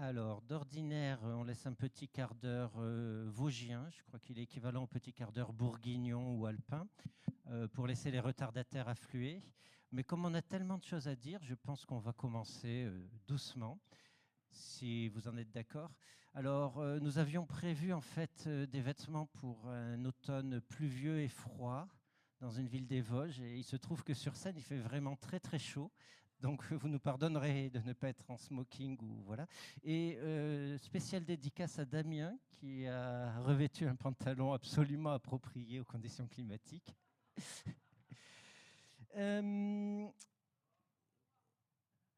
Alors, d'ordinaire, on laisse un petit quart d'heure vosgien, je crois qu'il est équivalent au petit quart d'heure bourguignon ou alpin, pour laisser les retardataires affluer. Mais comme on a tellement de choses à dire, je pense qu'on va commencer doucement, si vous en êtes d'accord. Alors, nous avions prévu en fait des vêtements pour un automne pluvieux et froid dans une ville des Vosges, et il se trouve que sur scène, il fait vraiment très très chaud. Donc, vous nous pardonnerez de ne pas être en smoking ou voilà. Et spéciale dédicace à Damien qui a revêtu un pantalon absolument approprié aux conditions climatiques. Euh,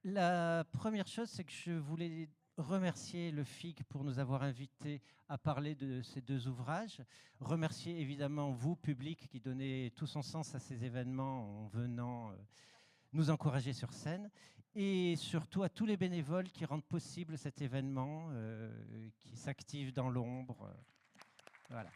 la première chose, c'est que je voulais remercier le FIG pour nous avoir invités à parler de ces deux ouvrages. Remercier évidemment vous, public, qui donnez tout son sens à ces événements en venant nous encourager sur scène. Et surtout à tous les bénévoles qui rendent possible cet événement, qui s'activent dans l'ombre. Voilà.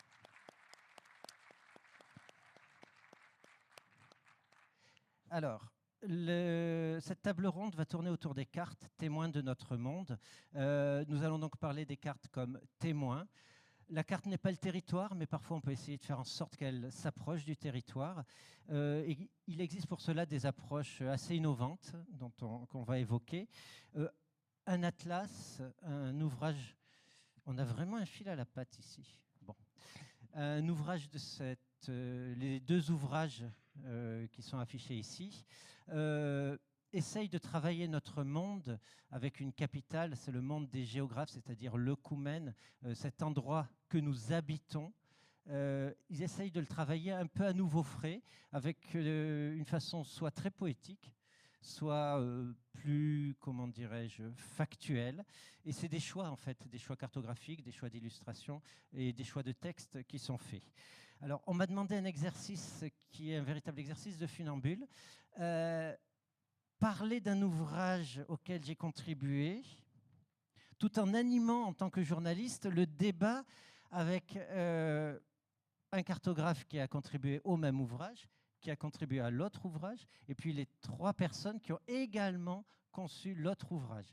Alors, cette table ronde va tourner autour des cartes témoins de notre monde. Nous allons donc parler des cartes comme témoins. La carte n'est pas le territoire, mais parfois on peut essayer de faire en sorte qu'elle s'approche du territoire. Et il existe pour cela des approches assez innovantes qu'on va évoquer. Un atlas, un ouvrage. On a vraiment un fil à la patte ici. Bon. Un ouvrage de les deux ouvrages qui sont affichés ici essaye de travailler notre monde avec une capitale, c'est le monde des géographes, c'est-à-dire l'œcumène, cet endroit que nous habitons. Ils essayent de le travailler un peu à nouveau frais, avec une façon soit très poétique, soit plus, comment dirais-je, factuelle. Et c'est des choix, en fait, des choix cartographiques, des choix d'illustration et des choix de texte qui sont faits. Alors, on m'a demandé un exercice qui est un véritable exercice de funambule. Parler d'un ouvrage auquel j'ai contribué, tout en animant en tant que journaliste le débat avec un cartographe qui a contribué au même ouvrage, qui a contribué à l'autre ouvrage, et puis les trois personnes qui ont également conçu l'autre ouvrage.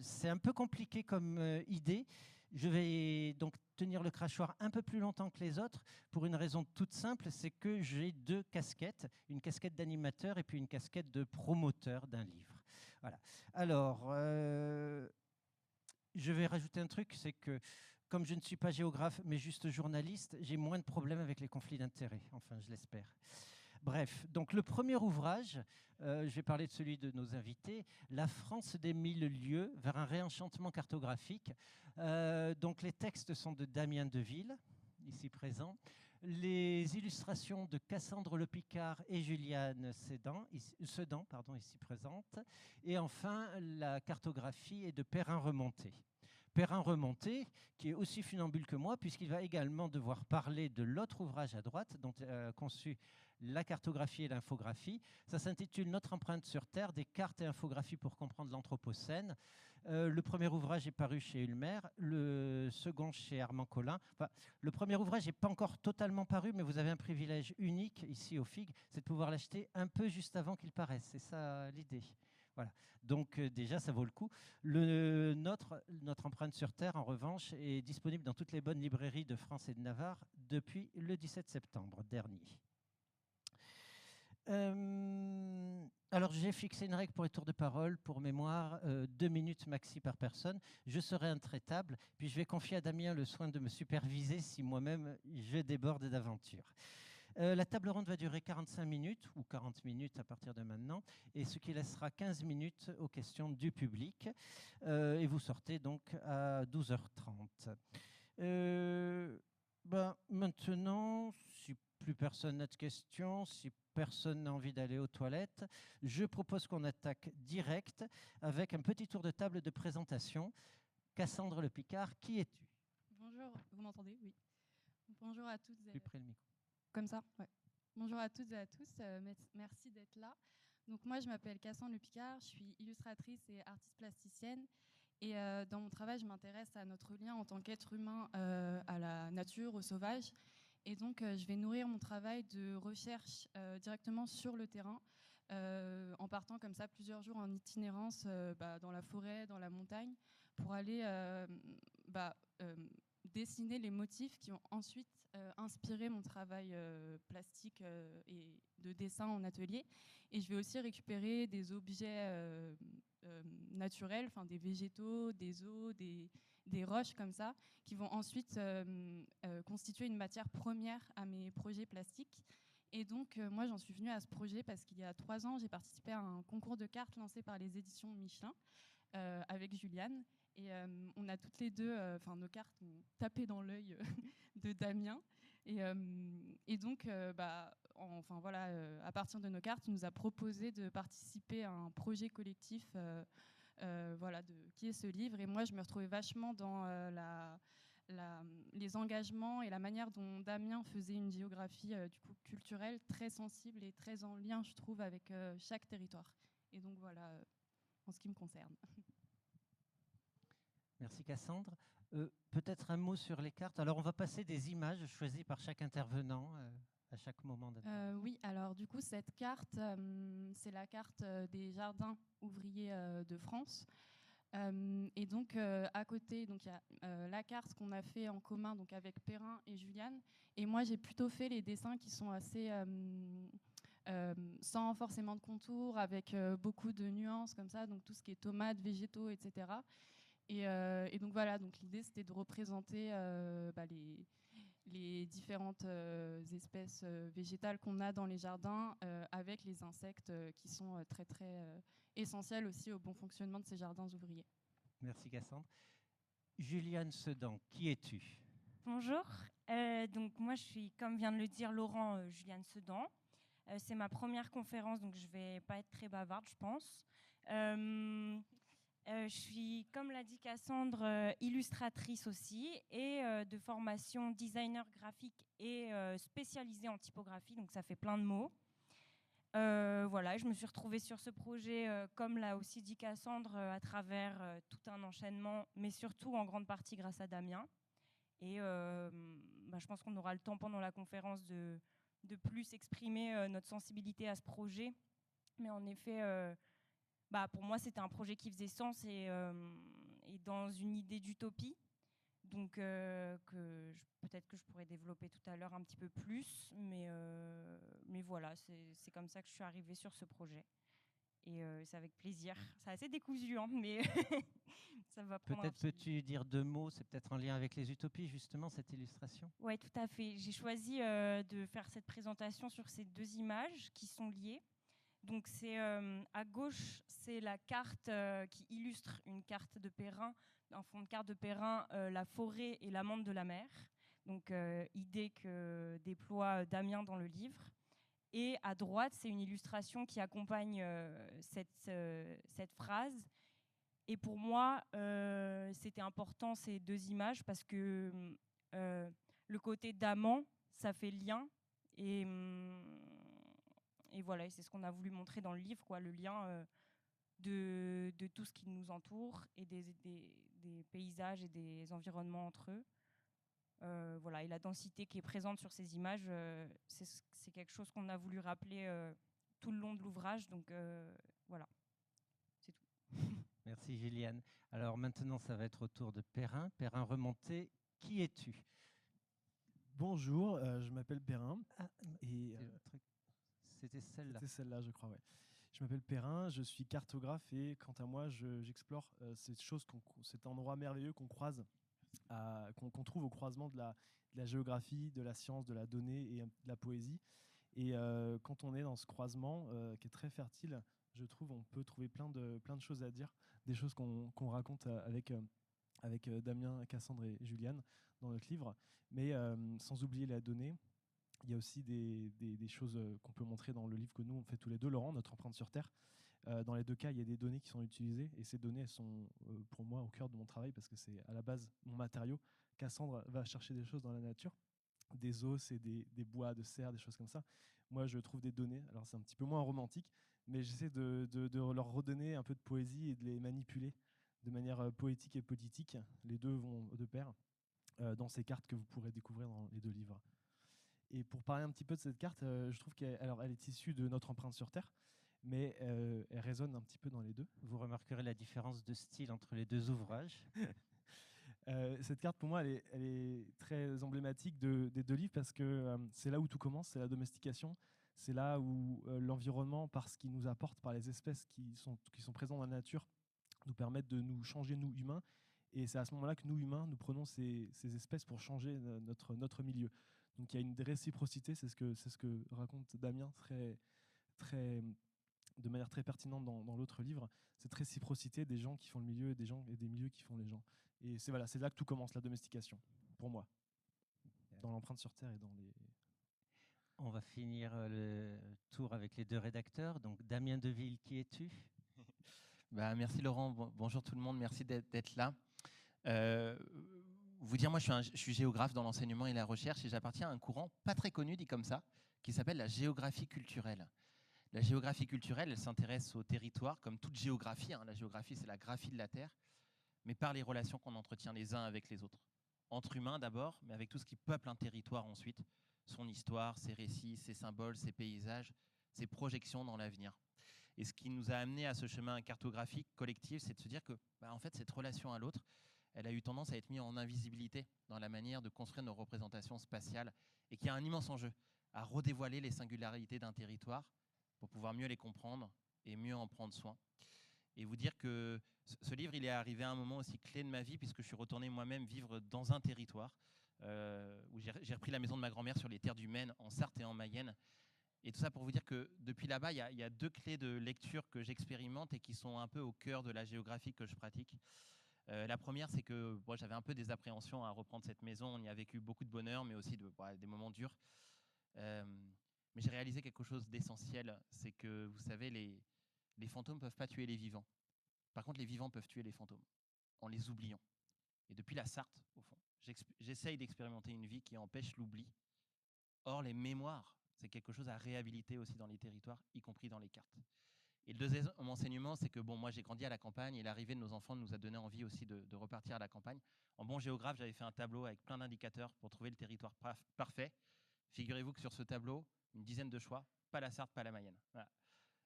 C'est un peu compliqué comme idée. Je vais donc tenir le crachoir un peu plus longtemps que les autres pour une raison toute simple, c'est que j'ai deux casquettes, une casquette d'animateur et puis une casquette de promoteur d'un livre. Voilà. Alors, je vais rajouter un truc, c'est que comme je ne suis pas géographe, mais juste journaliste, j'ai moins de problèmes avec les conflits d'intérêts. Enfin, je l'espère. Bref, donc le premier ouvrage, je vais parler de celui de nos invités, La France des mille lieues vers un réenchantement cartographique. Donc les textes sont de Damien Deville, ici présent. Les illustrations de Cassandre Le Picard et Juliane Sedan, ici présentes. Et enfin, la cartographie est de Perrin Remonté. Perrin Remonté, qui est aussi funambule que moi, puisqu'il va également devoir parler de l'autre ouvrage à droite, dont conçu la cartographie et l'infographie. Ça s'intitule Notre empreinte sur Terre, des cartes et infographies pour comprendre l'Anthropocène. Le premier ouvrage est paru chez Ulmer, le second chez Armand Collin. Enfin, le premier ouvrage n'est pas encore totalement paru, mais vous avez un privilège unique ici au FIG, c'est de pouvoir l'acheter un peu juste avant qu'il paraisse. C'est ça l'idée. Voilà. Donc déjà, ça vaut le coup. Notre empreinte sur Terre, en revanche, est disponible dans toutes les bonnes librairies de France et de Navarre depuis le 17 septembre dernier. Alors, j'ai fixé une règle pour les tours de parole, pour mémoire, 2 minutes maxi par personne. Je serai intraitable, puis je vais confier à Damien le soin de me superviser si moi-même je déborde d'aventure. La table ronde va durer 45 minutes, ou 40 minutes à partir de maintenant, et ce qui laissera 15 minutes aux questions du public. Et vous sortez donc à 12h30. Maintenant, si plus personne n'a de questions, si personne n'a envie d'aller aux toilettes, je propose qu'on attaque direct avec un petit tour de table de présentation. Cassandre Le Picard, qui es-tu? Bonjour, vous m'entendez? Oui. Bonjour à toutes et... Plus près le micro. Comme ça, ouais. Bonjour à toutes et à tous, merci d'être là. Donc moi, je m'appelle Cassandre Le Picard, je suis illustratrice et artiste plasticienne. Et dans mon travail, je m'intéresse à notre lien en tant qu'être humain à la nature, au sauvage. Et donc, je vais nourrir mon travail de recherche directement sur le terrain, en partant comme ça plusieurs jours en itinérance dans la forêt, dans la montagne, pour aller bah, dessiner les motifs qui ont ensuite inspiré mon travail plastique et de dessin en atelier. Et je vais aussi récupérer des objets naturels, enfin des végétaux, des os, des roches comme ça, qui vont ensuite constituer une matière première à mes projets plastiques. Et donc, moi, j'en suis venue à ce projet parce qu'il y a 3 ans, j'ai participé à un concours de cartes lancé par les éditions Michelin avec Juliane. Et on a toutes les deux, enfin, nos cartes ont tapé dans l'œil de Damien. Et donc, enfin, voilà, à partir de nos cartes, il nous a proposé de participer à un projet collectif voilà, qui est ce livre. Et moi, je me retrouvais vachement dans les engagements et la manière dont Damien faisait une géographie du coup, culturelle très sensible et très en lien, je trouve, avec chaque territoire. Et donc voilà, en ce qui me concerne. Merci Cassandre. Peut-être un mot sur les cartes. Alors on va passer des images choisies par chaque intervenant à chaque moment. Oui, alors du coup cette carte, c'est la carte des jardins ouvriers de France. Et donc à côté, donc il y a la carte qu'on a fait en commun donc avec Perrin et Juliane. Et moi j'ai plutôt fait les dessins qui sont assez sans forcément de contours, avec beaucoup de nuances comme ça, donc tout ce qui est tomates, végétaux, etc. Et donc voilà, donc l'idée c'était de représenter les différentes espèces végétales qu'on a dans les jardins avec les insectes qui sont très très essentiels aussi au bon fonctionnement de ces jardins ouvriers. Merci Cassandre. Juliane Sedan, qui es-tu? Bonjour, donc moi je suis, comme vient de le dire Laurent, Juliane Sedan. C'est ma première conférence, donc je ne vais pas être très bavarde, je pense. Je suis, comme l'a dit Cassandre, illustratrice aussi et de formation designer graphique et spécialisée en typographie, donc ça fait plein de mots. Voilà, je me suis retrouvée sur ce projet, comme l'a aussi dit Cassandre, à travers tout un enchaînement, mais surtout en grande partie grâce à Damien. Et je pense qu'on aura le temps pendant la conférence de plus exprimer notre sensibilité à ce projet. Mais en effet, pour moi, c'était un projet qui faisait sens et dans une idée d'utopie. Donc, peut-être que je pourrais développer tout à l'heure un petit peu plus. Mais voilà, c'est comme ça que je suis arrivée sur ce projet. Et c'est avec plaisir. C'est assez décousu, hein, mais ça va prendre. Peut-être peux-tu dire 2 mots, c'est peut-être en lien avec les utopies, justement, cette illustration? Oui, tout à fait. J'ai choisi de faire cette présentation sur ces 2 images qui sont liées. Donc, c'est à gauche, c'est la carte qui illustre une carte de Perrin, un fond de carte de Perrin, la forêt et l'amande de la mer. Donc, idée que déploie Damien dans le livre. Et à droite, c'est une illustration qui accompagne cette phrase. Et pour moi, c'était important ces 2 images parce que le côté d'amant, ça fait lien. Et voilà, c'est ce qu'on a voulu montrer dans le livre, quoi, le lien de tout ce qui nous entoure et des paysages et des environnements entre eux. Voilà, et la densité qui est présente sur ces images, c'est quelque chose qu'on a voulu rappeler tout le long de l'ouvrage. Donc voilà, c'est tout. Merci Juliane. Alors maintenant, ça va être au tour de Perrin. Perrin Remonté, qui es-tu? Bonjour, je m'appelle Perrin. C'était celle-là. C'était celle-là, je crois, ouais. Je m'appelle Perrin, je suis cartographe et quant à moi, j'explore cet endroit merveilleux qu'on croise, qu'on trouve au croisement de la géographie, de la science, de la donnée et de la poésie. Et quand on est dans ce croisement qui est très fertile, je trouve on peut trouver plein de choses à dire, des choses qu'on raconte avec Damien, Cassandre et Juliane dans notre livre, mais sans oublier la donnée. Il y a aussi des choses qu'on peut montrer dans le livre que nous on fait tous les deux, Laurent, notre empreinte sur Terre. Dans les 2 cas, il y a des données qui sont utilisées et ces données elles sont pour moi au cœur de mon travail parce que c'est à la base mon matériau. Cassandre va chercher des choses dans la nature, des os et des bois de serre, des choses comme ça. Moi, je trouve des données, alors c'est un petit peu moins romantique, mais j'essaie de leur redonner un peu de poésie et de les manipuler de manière poétique et politique. Les 2 vont de pair dans ces cartes que vous pourrez découvrir dans les 2 livres. Et pour parler un petit peu de cette carte, je trouve elle est issue de notre empreinte sur Terre. mais elle résonne un petit peu dans les deux. Vous remarquerez la différence de style entre les deux ouvrages. Cette carte, pour moi, elle est très emblématique des deux livres parce que c'est là où tout commence, c'est la domestication. C'est là où l'environnement, par ce qu'il nous apporte, par les espèces qui sont présentes dans la nature, nous permettent de nous changer, nous humains. Et c'est à ce moment-là que nous, humains, nous prenons ces espèces pour changer notre milieu. Donc il y a une réciprocité, c'est ce que raconte Damien de manière très pertinente dans l'autre livre, cette réciprocité des gens qui font le milieu et des milieux qui font les gens. Et c'est là que tout commence, la domestication, pour moi, dans l'empreinte sur Terre et dans les... On va finir le tour avec les deux rédacteurs. Donc Damien Deville, qui es-tu? Merci Laurent, bonjour tout le monde, merci d'être là. Vous dire, moi je suis géographe dans l'enseignement et la recherche et j'appartiens à un courant pas très connu, dit comme ça, qui s'appelle la géographie culturelle. La géographie culturelle, elle s'intéresse au territoire, comme toute géographie. La géographie, c'est la graphie de la Terre, mais par les relations qu'on entretient les uns avec les autres. Entre humains d'abord, mais avec tout ce qui peuple un territoire ensuite, son histoire, ses récits, ses symboles, ses paysages, ses projections dans l'avenir. Et ce qui nous a amené à ce chemin cartographique collectif, c'est de se dire que en fait, cette relation à l'autre, elle a eu tendance à être mise en invisibilité dans la manière de construire nos représentations spatiales et qu'il y a un immense enjeu à redévoiler les singularités d'un territoire pour pouvoir mieux les comprendre et mieux en prendre soin. Et vous dire que ce livre, il est arrivé à un moment aussi clé de ma vie puisque je suis retourné moi-même vivre dans un territoire où j'ai repris la maison de ma grand-mère sur les terres du Maine, en Sarthe et en Mayenne. Et tout ça pour vous dire que depuis là-bas, il y a deux clés de lecture que j'expérimente et qui sont un peu au cœur de la géographie que je pratique. La première, c'est que j'avais un peu des appréhensions à reprendre cette maison. On y a vécu beaucoup de bonheur, mais aussi des moments durs. Mais j'ai réalisé quelque chose d'essentiel, c'est que, vous savez, les fantômes ne peuvent pas tuer les vivants. Par contre, les vivants peuvent tuer les fantômes, en les oubliant. Et depuis la Sarthe, au fond, j'essaye d'expérimenter une vie qui empêche l'oubli. Or, les mémoires, c'est quelque chose à réhabiliter aussi dans les territoires, y compris dans les cartes. Et le deuxième enseignement, c'est que moi j'ai grandi à la campagne et l'arrivée de nos enfants nous a donné envie aussi de repartir à la campagne. En bon géographe, j'avais fait un tableau avec plein d'indicateurs pour trouver le territoire parfait. Figurez-vous que sur ce tableau, une dizaine de choix, pas la Sarthe, pas la Mayenne. Voilà.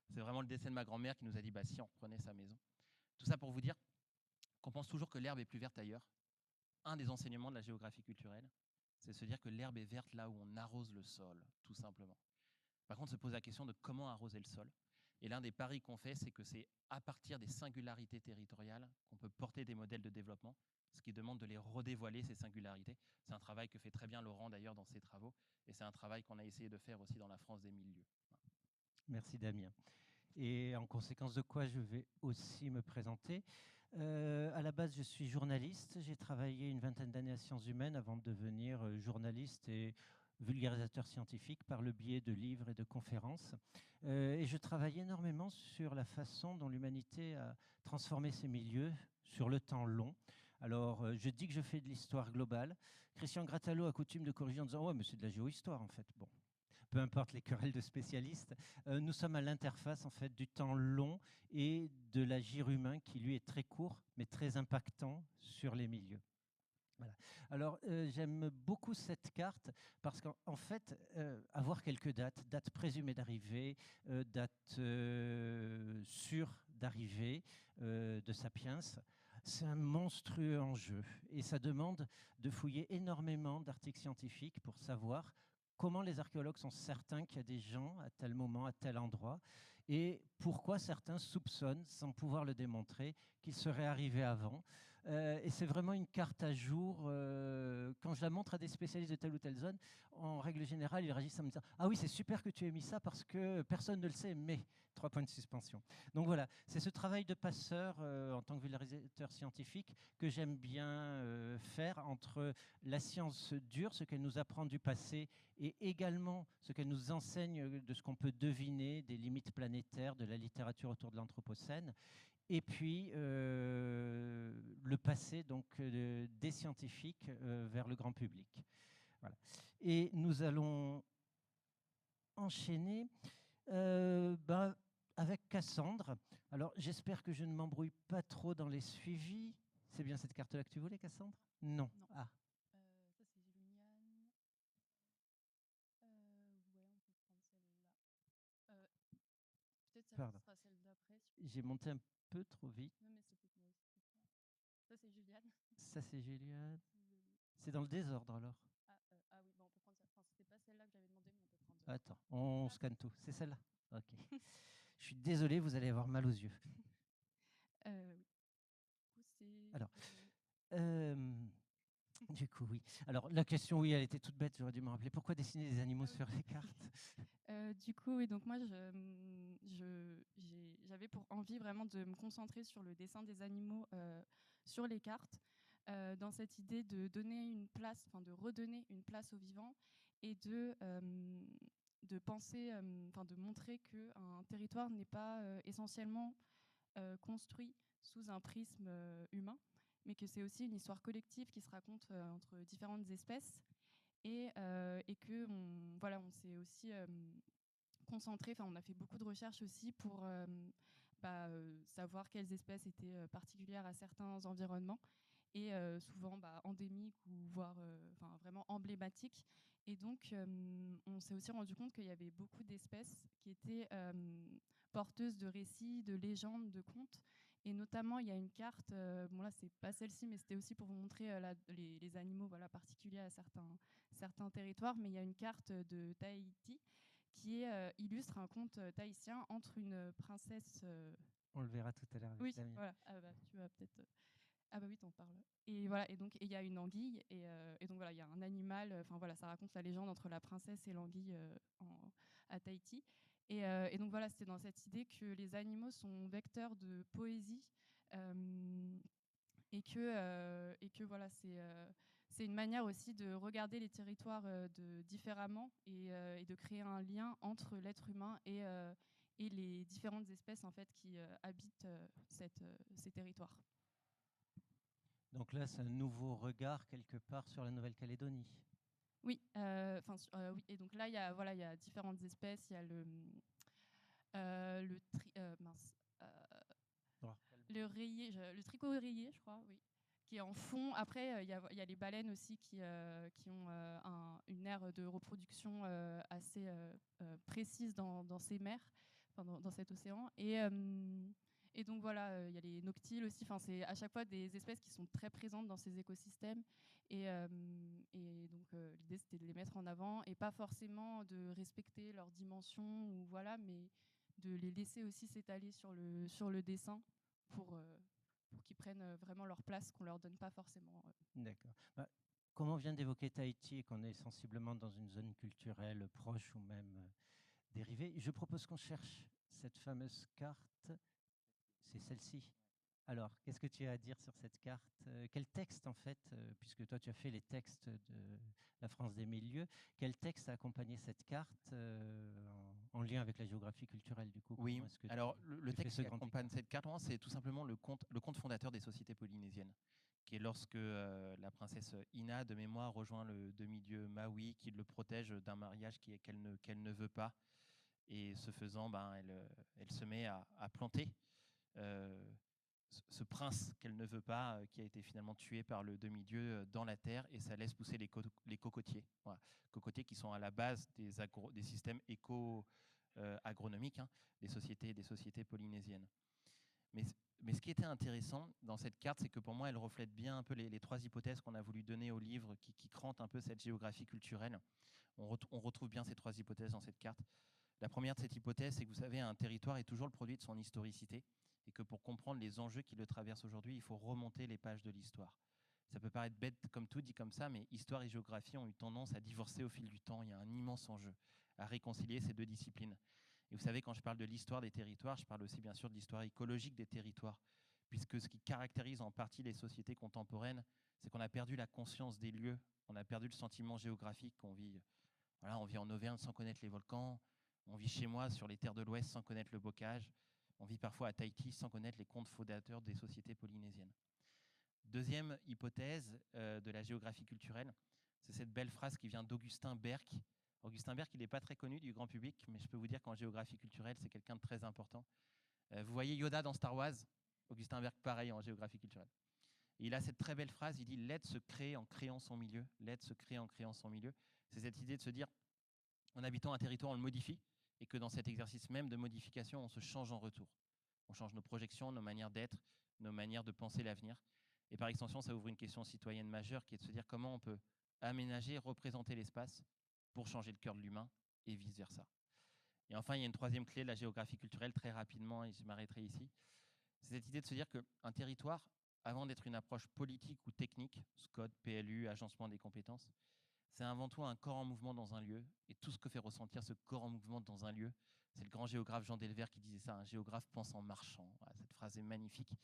C'est vraiment le décès de ma grand-mère qui nous a dit si on reprenait sa maison. Tout ça pour vous dire qu'on pense toujours que l'herbe est plus verte ailleurs. Un des enseignements de la géographie culturelle, c'est se dire que l'herbe est verte là où on arrose le sol, tout simplement. Par contre, se pose la question de comment arroser le sol. Et l'un des paris qu'on fait, c'est que c'est à partir des singularités territoriales qu'on peut porter des modèles de développement, ce qui demande de les redévoiler, ces singularités. C'est un travail que fait très bien Laurent d'ailleurs dans ses travaux, et c'est un travail qu'on a essayé de faire aussi dans la France des mille lieues. Merci Damien. Et en conséquence de quoi je vais aussi me présenter. À la base, je suis journaliste. J'ai travaillé une vingtaine d'années à Sciences Humaines avant de devenir journaliste et vulgarisateur scientifique par le biais de livres et de conférences. Et je travaille énormément sur la façon dont l'humanité a transformé ses milieux sur le temps long. Alors, je dis que je fais de l'histoire globale. Christian Gratalot a coutume de corriger en disant « Ouais, mais c'est de la géohistoire, en fait. » Bon, peu importe les querelles de spécialistes, nous sommes à l'interface en fait du temps long et de l'agir humain qui lui est très court mais très impactant sur les milieux. Voilà. Alors j'aime beaucoup cette carte parce qu'en fait avoir quelques dates présumées d'arrivée, dates sûres d'arrivée de Sapiens, c'est un monstrueux enjeu et ça demande de fouiller énormément d'articles scientifiques pour savoir comment les archéologues sont certains qu'il y a des gens à tel moment, à tel endroit, et pourquoi certains soupçonnent, sans pouvoir le démontrer, qu'ils seraient arrivés avant. Et c'est vraiment une carte à jour. Quand je la montre à des spécialistes de telle ou telle zone, en règle générale, ils réagissent en me disant « Ah oui, c'est super que tu aies mis ça parce que personne ne le sait, mais… » 3 points de suspension. Donc voilà, c'est ce travail de passeur en tant que vulgarisateur scientifique que j'aime bien faire entre la science dure, ce qu'elle nous apprend du passé, et également ce qu'elle nous enseigne de ce qu'on peut deviner des limites planétaires, de la littérature autour de l'Anthropocène, et puis le passé donc, des scientifiques vers le grand public. Voilà. Et nous allons enchaîner avec Cassandre. Alors j'espère que je ne m'embrouille pas trop dans les suivis. C'est bien cette carte-là que tu voulais, Cassandre? Non. Ah. Ça c'est Gilunian. Ouais, on peut prendre celle-là. Peut-être Pardon. Ce sera celle d'après. J'ai monté un peu trop vite. Non, mais c'est peut-être moi aussi. Ça, c'est Juliane. Ça, c'est Juliane. Désolée. C'est dans le désordre alors. Ah oui, bon, on peut prendre ça. Enfin, c'était pas celle-là que j'avais demandé, mais on peut prendre. Attends, on scanne tout. C'est celle-là. Ok. Je suis désolé, vous allez avoir mal aux yeux. Oui. Du coup, c'est. Alors, du coup, oui. Alors, la question, oui, elle était toute bête. J'aurais dû me rappeler. Pourquoi dessiner des animaux sur les cartes? Du coup, oui, donc moi, j'avais pour envie vraiment de me concentrer sur le dessin des animaux sur les cartes, dans cette idée de donner une place, enfin de redonner une place aux vivants et de penser, enfin de montrer qu'un territoire n'est pas essentiellement construit sous un prisme humain, mais que c'est aussi une histoire collective qui se raconte entre différentes espèces et que voilà, on s'est aussi concentré, enfin on a fait beaucoup de recherches aussi pour savoir quelles espèces étaient particulières à certains environnements et souvent endémiques ou voire vraiment emblématiques. Et donc on s'est aussi rendu compte qu'il y avait beaucoup d'espèces qui étaient porteuses de récits, de légendes, de contes. Et notamment, il y a une carte, bon là c'est pas celle-ci, mais c'était aussi pour vous montrer les animaux particuliers à certains territoires, mais il y a une carte de Tahiti qui illustre un conte tahitien entre une princesse. On le verra tout à l'heure. Oui, voilà. Ah bah, tu vas peut-être. Ah bah oui, t'en parles. Et voilà. Et donc il y a une anguille et donc voilà, il y a un animal. Enfin voilà, ça raconte la légende entre la princesse et l'anguille à Tahiti. Et donc voilà, c'était dans cette idée que les animaux sont vecteurs de poésie et que voilà, c'est une manière aussi de regarder les territoires différemment et de créer un lien entre l'être humain et les différentes espèces en fait qui habitent ces territoires. Donc là, c'est un nouveau regard quelque part sur la Nouvelle-Calédonie. Oui, oui. Et donc là, il y a différentes espèces. Il y a le rayé, le tricot rayé, je crois, oui, qui est en fond. Après, il y a les baleines aussi qui ont une aire de reproduction assez précise dans ces mers, enfin, dans cet océan. Et donc voilà, il y a les noctiles aussi. Enfin, c'est à chaque fois des espèces qui sont très présentes dans ces écosystèmes. Et donc l'idée c'était de les mettre en avant et pas forcément de respecter leurs dimensions ou voilà, mais de les laisser aussi s'étaler sur le dessin pour qu'ils prennent vraiment leur place, qu'on leur donne pas forcément. D'accord. Comme on vient d'évoquer Tahiti et qu'on est sensiblement dans une zone culturelle proche ou même dérivée, je propose qu'on cherche cette fameuse carte. C'est celle-ci. Alors, qu'est-ce que tu as à dire sur cette carte? Quel texte, en fait, puisque toi, tu as fait les textes de la France des Mille Lieues, quel texte a accompagné cette carte en lien avec la géographie culturelle, du coup? Oui, alors le texte qui accompagne cette carte, c'est tout simplement le conte fondateur des sociétés polynésiennes, qui est lorsque la princesse Ina, de mémoire, rejoint le demi-dieu Maui, qui le protège d'un mariage qu'elle ne veut pas. Et ce faisant, elle se met à planter ce prince qu'elle ne veut pas, qui a été finalement tué par le demi-dieu dans la terre, et ça laisse pousser les cocotiers. Voilà. Cocotiers qui sont à la base des systèmes éco-agronomiques des sociétés polynésiennes. Mais ce qui était intéressant dans cette carte, c'est que pour moi, elle reflète bien un peu les trois hypothèses qu'on a voulu donner au livre, qui crantent un peu cette géographie culturelle. On retrouve bien ces trois hypothèses dans cette carte. La première de cette hypothèse, c'est que vous savez, un territoire est toujours le produit de son historicité, et que pour comprendre les enjeux qui le traversent aujourd'hui, il faut remonter les pages de l'histoire. Ça peut paraître bête comme tout dit comme ça, mais histoire et géographie ont eu tendance à divorcer au fil du temps. Il y a un immense enjeu à réconcilier ces deux disciplines. Et vous savez, quand je parle de l'histoire des territoires, je parle aussi bien sûr de l'histoire écologique des territoires, puisque ce qui caractérise en partie les sociétés contemporaines, c'est qu'on a perdu la conscience des lieux, on a perdu le sentiment géographique qu'on vit. Voilà, on vit en Auvergne sans connaître les volcans, on vit chez moi sur les terres de l'Ouest sans connaître le bocage, on vit parfois à Tahiti sans connaître les contes fondateurs des sociétés polynésiennes. Deuxième hypothèse de la géographie culturelle, c'est cette belle phrase qui vient d'Augustin Berck. Augustin Berck, il n'est pas très connu du grand public, mais je peux vous dire qu'en géographie culturelle, c'est quelqu'un de très important. Vous voyez Yoda dans Star Wars? Augustin Berck, pareil en géographie culturelle. Et il a cette très belle phrase, il dit « L'aide se crée en créant son milieu ». L'aide se crée en créant son milieu. C'est cette idée de se dire, en habitant un territoire, on le modifie, et que dans cet exercice même de modification, on se change en retour. On change nos projections, nos manières d'être, nos manières de penser l'avenir. Et par extension, ça ouvre une question citoyenne majeure qui est de se dire comment on peut aménager, représenter l'espace pour changer le cœur de l'humain et vice-versa. Et enfin, il y a une troisième clé, la géographie culturelle, très rapidement, et je m'arrêterai ici. C'est cette idée de se dire qu'un territoire, avant d'être une approche politique ou technique, SCOT, PLU, agencement des compétences, c'est avant tout un corps en mouvement dans un lieu. Et tout ce que fait ressentir ce corps en mouvement dans un lieu, c'est le grand géographe Jean Delvert qui disait ça, un géographe pense en marchant. Voilà, cette phrase est magnifique.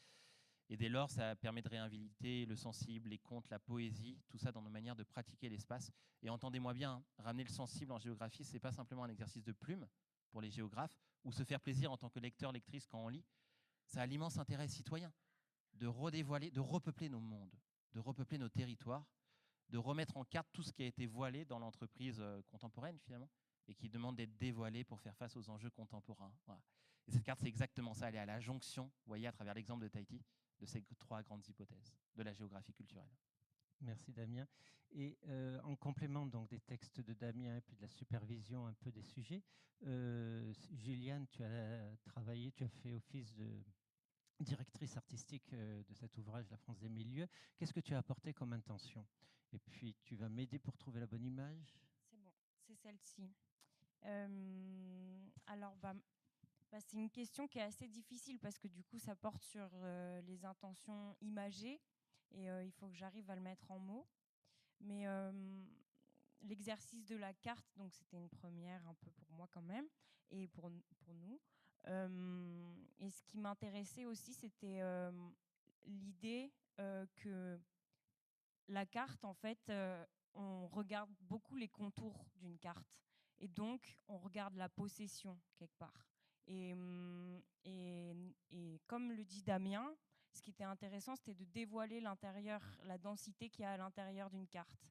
Et dès lors, ça permet de réinviter le sensible, les contes, la poésie, tout ça dans nos manières de pratiquer l'espace. Et entendez-moi bien, hein, ramener le sensible en géographie, ce n'est pas simplement un exercice de plume pour les géographes, ou se faire plaisir en tant que lecteur, lectrice quand on lit. Ça a l'immense intérêt citoyen de redévoiler, de repeupler nos mondes, de repeupler nos territoires, de remettre en carte tout ce qui a été voilé dans l'entreprise contemporaine finalement, et qui demande d'être dévoilé pour faire face aux enjeux contemporains. Voilà. Et cette carte, c'est exactement ça, elle est à la jonction, vous voyez, à travers l'exemple de Tahiti, de ces trois grandes hypothèses de la géographie culturelle. Merci Damien. Et en complément donc des textes de Damien et puis de la supervision un peu des sujets, Juliane, tu as travaillé, tu as fait office de directrice artistique de cet ouvrage La France des milieux. Qu'est-ce que tu as apporté comme intention? Et puis tu vas m'aider pour trouver la bonne image. C'est bon, c'est celle-ci. Alors, c'est une question qui est assez difficile parce que du coup, ça porte sur les intentions imagées et il faut que j'arrive à le mettre en mots. Mais l'exercice de la carte, donc c'était une première un peu pour moi quand même et pour nous. Et ce qui m'intéressait aussi, c'était l'idée que la carte, en fait, on regarde beaucoup les contours d'une carte. Et donc, on regarde la possession quelque part. Et comme le dit Damien, ce qui était intéressant, c'était de dévoiler l'intérieur, la densité qu'il y a à l'intérieur d'une carte.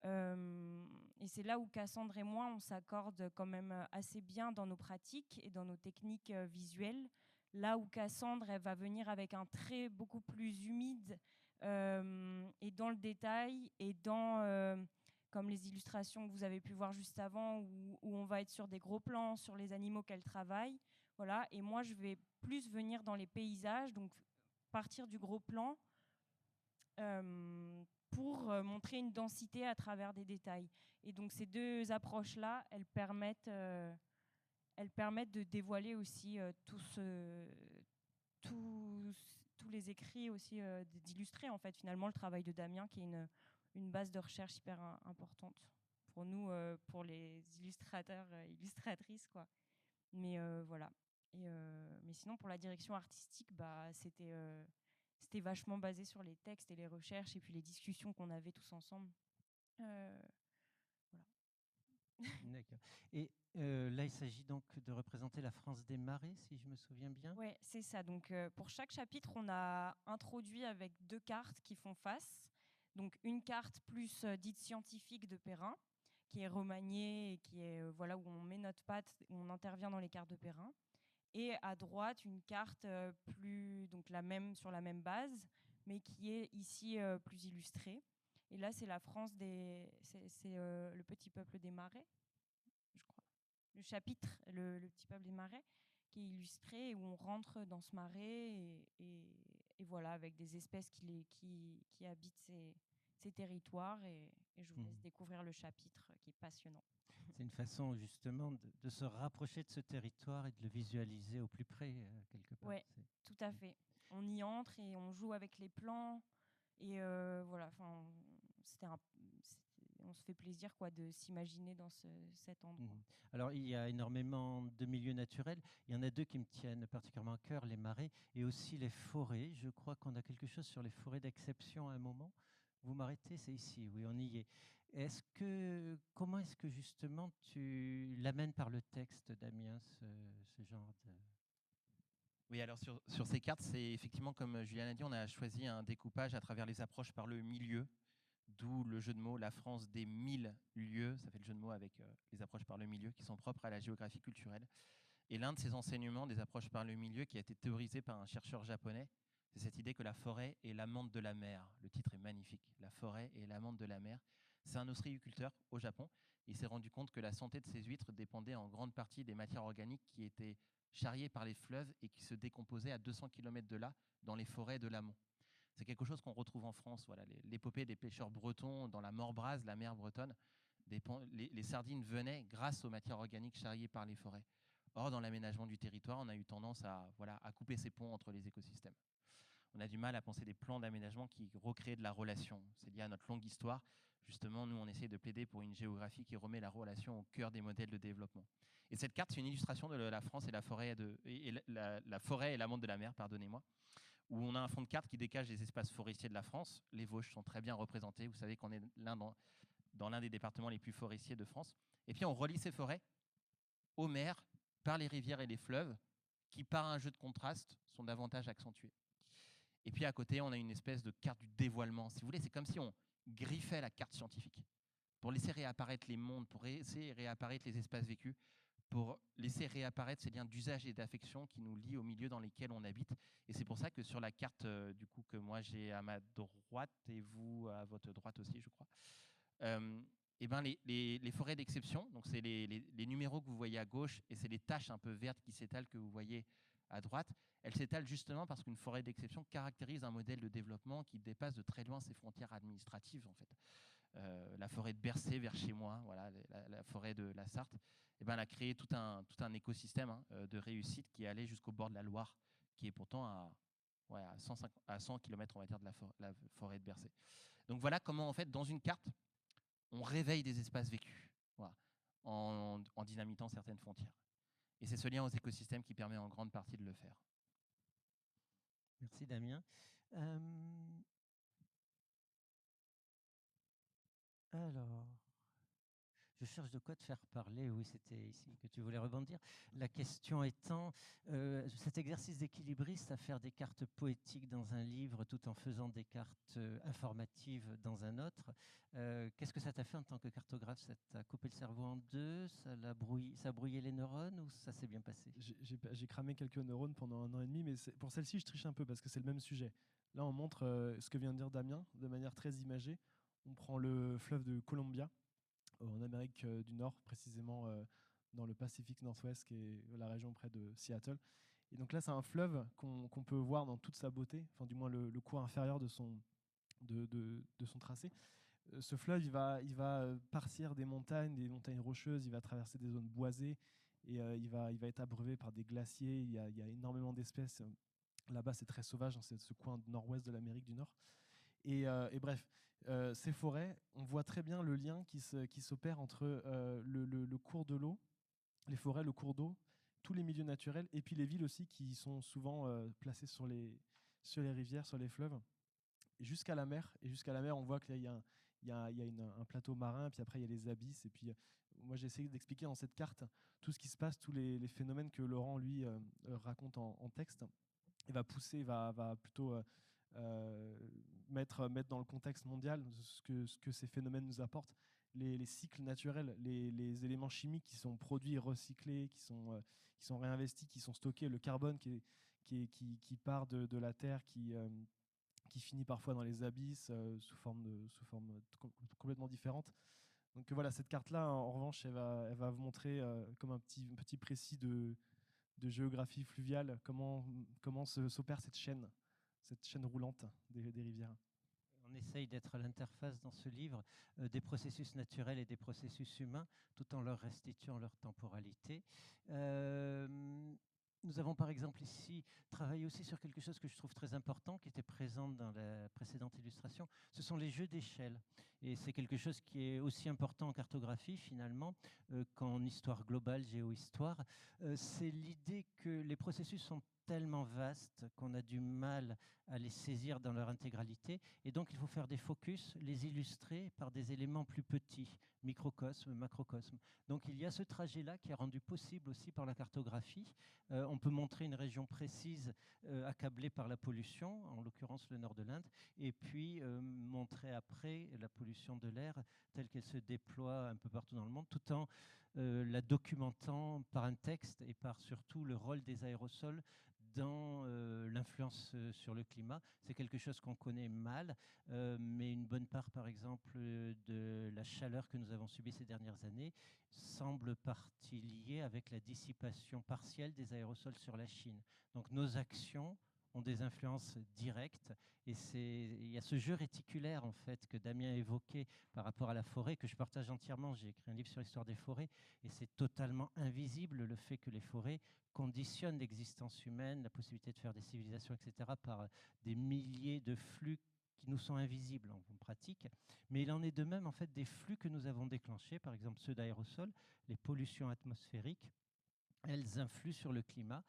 Et c'est là où Cassandre et moi, on s'accorde quand même assez bien dans nos pratiques et dans nos techniques visuelles. Là où Cassandre, elle va venir avec un trait beaucoup plus humide et dans le détail et dans, comme les illustrations que vous avez pu voir juste avant, où on va être sur des gros plans, sur les animaux qu'elle travaille. Voilà. Et moi, je vais plus venir dans les paysages, donc partir du gros plan pour montrer une densité à travers des détails. Et donc ces deux approches-là, elles permettent de dévoiler aussi tous les écrits, aussi d'illustrer en fait finalement le travail de Damien, qui est une base de recherche hyper importante pour nous, pour les illustrateurs, illustratrices, quoi. Mais voilà. Mais sinon, pour la direction artistique, c'était vachement basé sur les textes et les recherches et puis les discussions qu'on avait tous ensemble. Voilà. D'accord. Et là, il s'agit donc de représenter la France des marais, si je me souviens bien. Oui, c'est ça. Donc, pour chaque chapitre, on a introduit avec 2 cartes qui font face. Donc, une carte plus dite scientifique de Perrin, qui est remaniée et qui est voilà, où on met notre patte, où on intervient dans les cartes de Perrin. Et à droite, une carte plus, donc la même, sur la même base, mais qui est ici plus illustrée. Et là, c'est la France c'est le petit peuple des marais, je crois. Le chapitre, le petit peuple des marais, qui est illustré et où on rentre dans ce marais et voilà, avec des espèces qui habitent ces territoires. Et je vous laisse découvrir le chapitre qui est passionnant. C'est une façon justement de se rapprocher de ce territoire et de le visualiser au plus près, quelque part. Oui, tout à fait. On y entre et on joue avec les plans. Et voilà, on se fait plaisir quoi, de s'imaginer dans cet endroit. Alors, il y a énormément de milieux naturels. Il y en a 2 qui me tiennent particulièrement à cœur, les marais et aussi les forêts. Je crois qu'on a quelque chose sur les forêts d'exception à un moment. Vous m'arrêtez, c'est ici, oui, on y est. Comment est-ce que justement tu l'amènes par le texte, Damien, ce genre de... Oui, alors sur ces cartes, c'est effectivement, comme Juliane a dit, on a choisi un découpage à travers les approches par le milieu, d'où le jeu de mots, la France des 1000 lieux, ça fait le jeu de mots avec les approches par le milieu qui sont propres à la géographie culturelle. Et l'un de ces enseignements des approches par le milieu qui a été théorisé par un chercheur japonais, c'est cette idée que la forêt est l'amante de la mer. Le titre est magnifique, La forêt est l'amante de la mer. C'est un ostréiculteur au Japon Il s'est rendu compte que la santé de ces huîtres dépendait en grande partie des matières organiques qui étaient charriées par les fleuves et qui se décomposaient à 200 km de là, dans les forêts de l'amont. C'est quelque chose qu'on retrouve en France. Voilà, l'épopée des pêcheurs bretons dans la Morbrase, la mer bretonne. Les sardines venaient grâce aux matières organiques charriées par les forêts. Or, dans l'aménagement du territoire, on a eu tendance à couper ces ponts entre les écosystèmes. On a du mal à penser des plans d'aménagement qui recréent de la relation. C'est lié à notre longue histoire. Justement, nous, on essaie de plaider pour une géographie qui remet la relation au cœur des modèles de développement. Et cette carte, c'est une illustration de la France et la forêt, la forêt et la monte de la mer, pardonnez-moi, où on a un fond de carte qui décache les espaces forestiers de la France. Les Vosges sont très bien représentés. Vous savez qu'on est dans l'un des départements les plus forestiers de France. Et puis, on relie ces forêts aux mers, par les rivières et les fleuves, qui, par un jeu de contraste, sont davantage accentués. Et puis, à côté, on a une espèce de carte du dévoilement. Si vous voulez, c'est comme si on griffait la carte scientifique pour laisser réapparaître les mondes, pour laisser réapparaître les espaces vécus, pour laisser réapparaître ces liens d'usage et d'affection qui nous lient au milieu dans lesquels on habite. Et c'est pour ça que sur la carte du coup, que moi j'ai à ma droite et vous à votre droite aussi, je crois, et ben les forêts d'exception, donc c'est les numéros que vous voyez à gauche et c'est les taches un peu vertes qui s'étalent que vous voyez à droite, elles s'étalent justement parce qu'une forêt d'exception caractérise un modèle de développement qui dépasse de très loin ses frontières administratives en fait. La forêt de Bercé vers chez moi, voilà, la forêt de la Sarthe, eh ben, elle a créé tout un écosystème de réussite qui allait jusqu'au bord de la Loire, qui est pourtant à 100 km on va dire, de la forêt de Bercé. Donc voilà comment en fait dans une carte, on réveille des espaces vécus, voilà, en dynamitant certaines frontières. Et c'est ce lien aux écosystèmes qui permet en grande partie de le faire. Merci Damien. Alors, je cherche de quoi te faire parler. Oui, c'était ici que tu voulais rebondir. La question étant, cet exercice d'équilibriste à faire des cartes poétiques dans un livre tout en faisant des cartes informatives dans un autre, qu'est-ce que ça t'a fait en tant que cartographe? Ça t'a coupé le cerveau en deux? Ça a brouillé les neurones ou ça s'est bien passé? J'ai cramé quelques neurones pendant 1 an et demi, mais pour celle-ci, je triche un peu parce que c'est le même sujet. Là, on montre ce que vient de dire Damien de manière très imagée. On prend le fleuve de Columbia, en Amérique du Nord, précisément dans le Pacifique Northwest, qui est la région près de Seattle. Et donc là, c'est un fleuve qu'on peut voir dans toute sa beauté, enfin du moins le cours inférieur de son tracé. Ce fleuve, il va partir des montagnes rocheuses, il va traverser des zones boisées, et il va être abreuvé par des glaciers. Il y a énormément d'espèces. Là-bas, c'est très sauvage, c'est ce coin nord-ouest de l'Amérique du Nord. Et bref, ces forêts, on voit très bien le lien qui s'opère entre le cours de l'eau, les forêts, le cours d'eau, tous les milieux naturels, et puis les villes aussi qui sont souvent placées sur les rivières, sur les fleuves, jusqu'à la mer. Et jusqu'à la mer, on voit qu'il y a un plateau marin, puis après il y a les abysses. Et puis moi j'ai essayé d'expliquer dans cette carte tout ce qui se passe, tous les phénomènes que Laurent lui raconte en texte. Il va pousser, va plutôt mettre dans le contexte mondial ce que ces phénomènes nous apportent, les cycles naturels, les éléments chimiques qui sont produits, recyclés, qui sont réinvestis, qui sont stockés, le carbone qui part de la terre, qui finit parfois dans les abysses sous forme complètement différente. Donc voilà, cette carte-là, en revanche, elle va vous montrer comme un petit précis de géographie fluviale, comment s'opère cette chaîne roulante des rivières. On essaye d'être à l'interface dans ce livre des processus naturels et des processus humains, tout en leur restituant leur temporalité. Nous avons par exemple ici travaillé aussi sur quelque chose que je trouve très important, qui était présent dans la précédente illustration, ce sont les jeux d'échelle. Et c'est quelque chose qui est aussi important en cartographie finalement qu'en histoire globale, géohistoire. C'est l'idée que les processus sont tellement vastes qu'on a du mal à les saisir dans leur intégralité. Et donc, il faut faire des focus, les illustrer par des éléments plus petits, microcosme, macrocosme. Donc, il y a ce trajet-là qui est rendu possible aussi par la cartographie. On peut montrer une région précise accablée par la pollution, en l'occurrence le nord de l'Inde, et puis montrer après la pollution de l'air telle qu'elle se déploie un peu partout dans le monde, tout en la documentant par un texte et par surtout le rôle des aérosols dans l'influence sur le climat. C'est quelque chose qu'on connaît mal, mais une bonne part, par exemple, de la chaleur que nous avons subie ces dernières années semble partie liée avec la dissipation partielle des aérosols sur la Chine. Donc nos actions ont des influences directes, et il y a ce jeu réticulaire en fait que Damien évoquait par rapport à la forêt, que je partage entièrement. J'ai écrit un livre sur l'histoire des forêts, et c'est totalement invisible le fait que les forêts conditionnent l'existence humaine, la possibilité de faire des civilisations, etc., par des milliers de flux qui nous sont invisibles en pratique. Mais il en est de même en fait des flux que nous avons déclenchés, par exemple ceux d'aérosols, les pollutions atmosphériques. Elles influent sur le climat.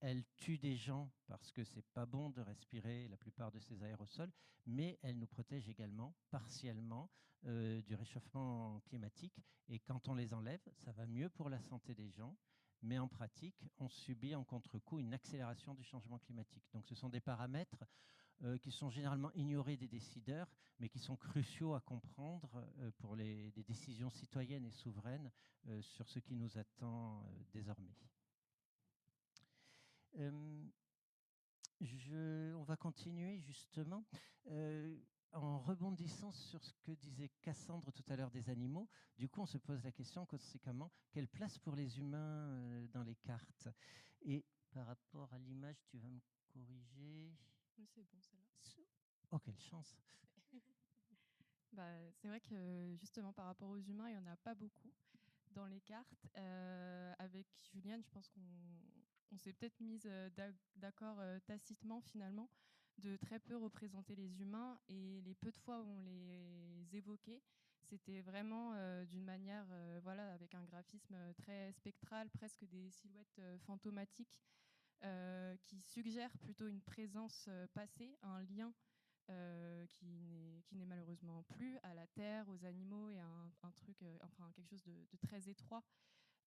Elles tuent des gens parce que c'est pas bon de respirer la plupart de ces aérosols, mais elles nous protègent également partiellement du réchauffement climatique. Et quand on les enlève, ça va mieux pour la santé des gens, mais en pratique, on subit en contre-coup une accélération du changement climatique. Donc ce sont des paramètres qui sont généralement ignorés des décideurs, mais qui sont cruciaux à comprendre pour des décisions citoyennes et souveraines sur ce qui nous attend désormais. On va continuer justement en rebondissant sur ce que disait Cassandre tout à l'heure des animaux. Du coup, on se pose la question conséquemment, quelle place pour les humains dans les cartes? Et par rapport à l'image, tu vas me corriger. Oui, c'est bon, celle-là. Oh, quelle chance! C'est vrai que justement, par rapport aux humains, il n'y en a pas beaucoup dans les cartes. Avec Juliane, je pense qu'on s'est peut-être mise d'accord tacitement finalement de très peu représenter les humains, et les peu de fois où on les évoquait, c'était vraiment d'une manière voilà, avec un graphisme très spectral, presque des silhouettes fantomatiques qui suggèrent plutôt une présence passée, un lien qui n'est malheureusement plus à la terre, aux animaux, et un truc, enfin quelque chose de très étroit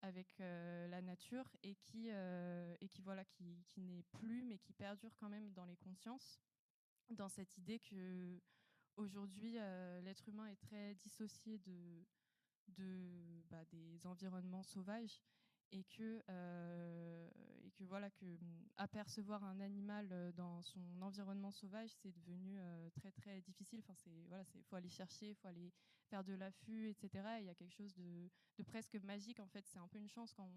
avec la nature, et qui voilà, qui n'est plus, mais qui perdure quand même dans les consciences, dans cette idée que aujourd'hui l'être humain est très dissocié des environnements sauvages, et que voilà, que apercevoir un animal dans son environnement sauvage, c'est devenu très très difficile. Enfin, faut aller chercher, faut aller faire de l'affût, etc. Et il y a quelque chose de presque magique en fait. C'est un peu une chance quand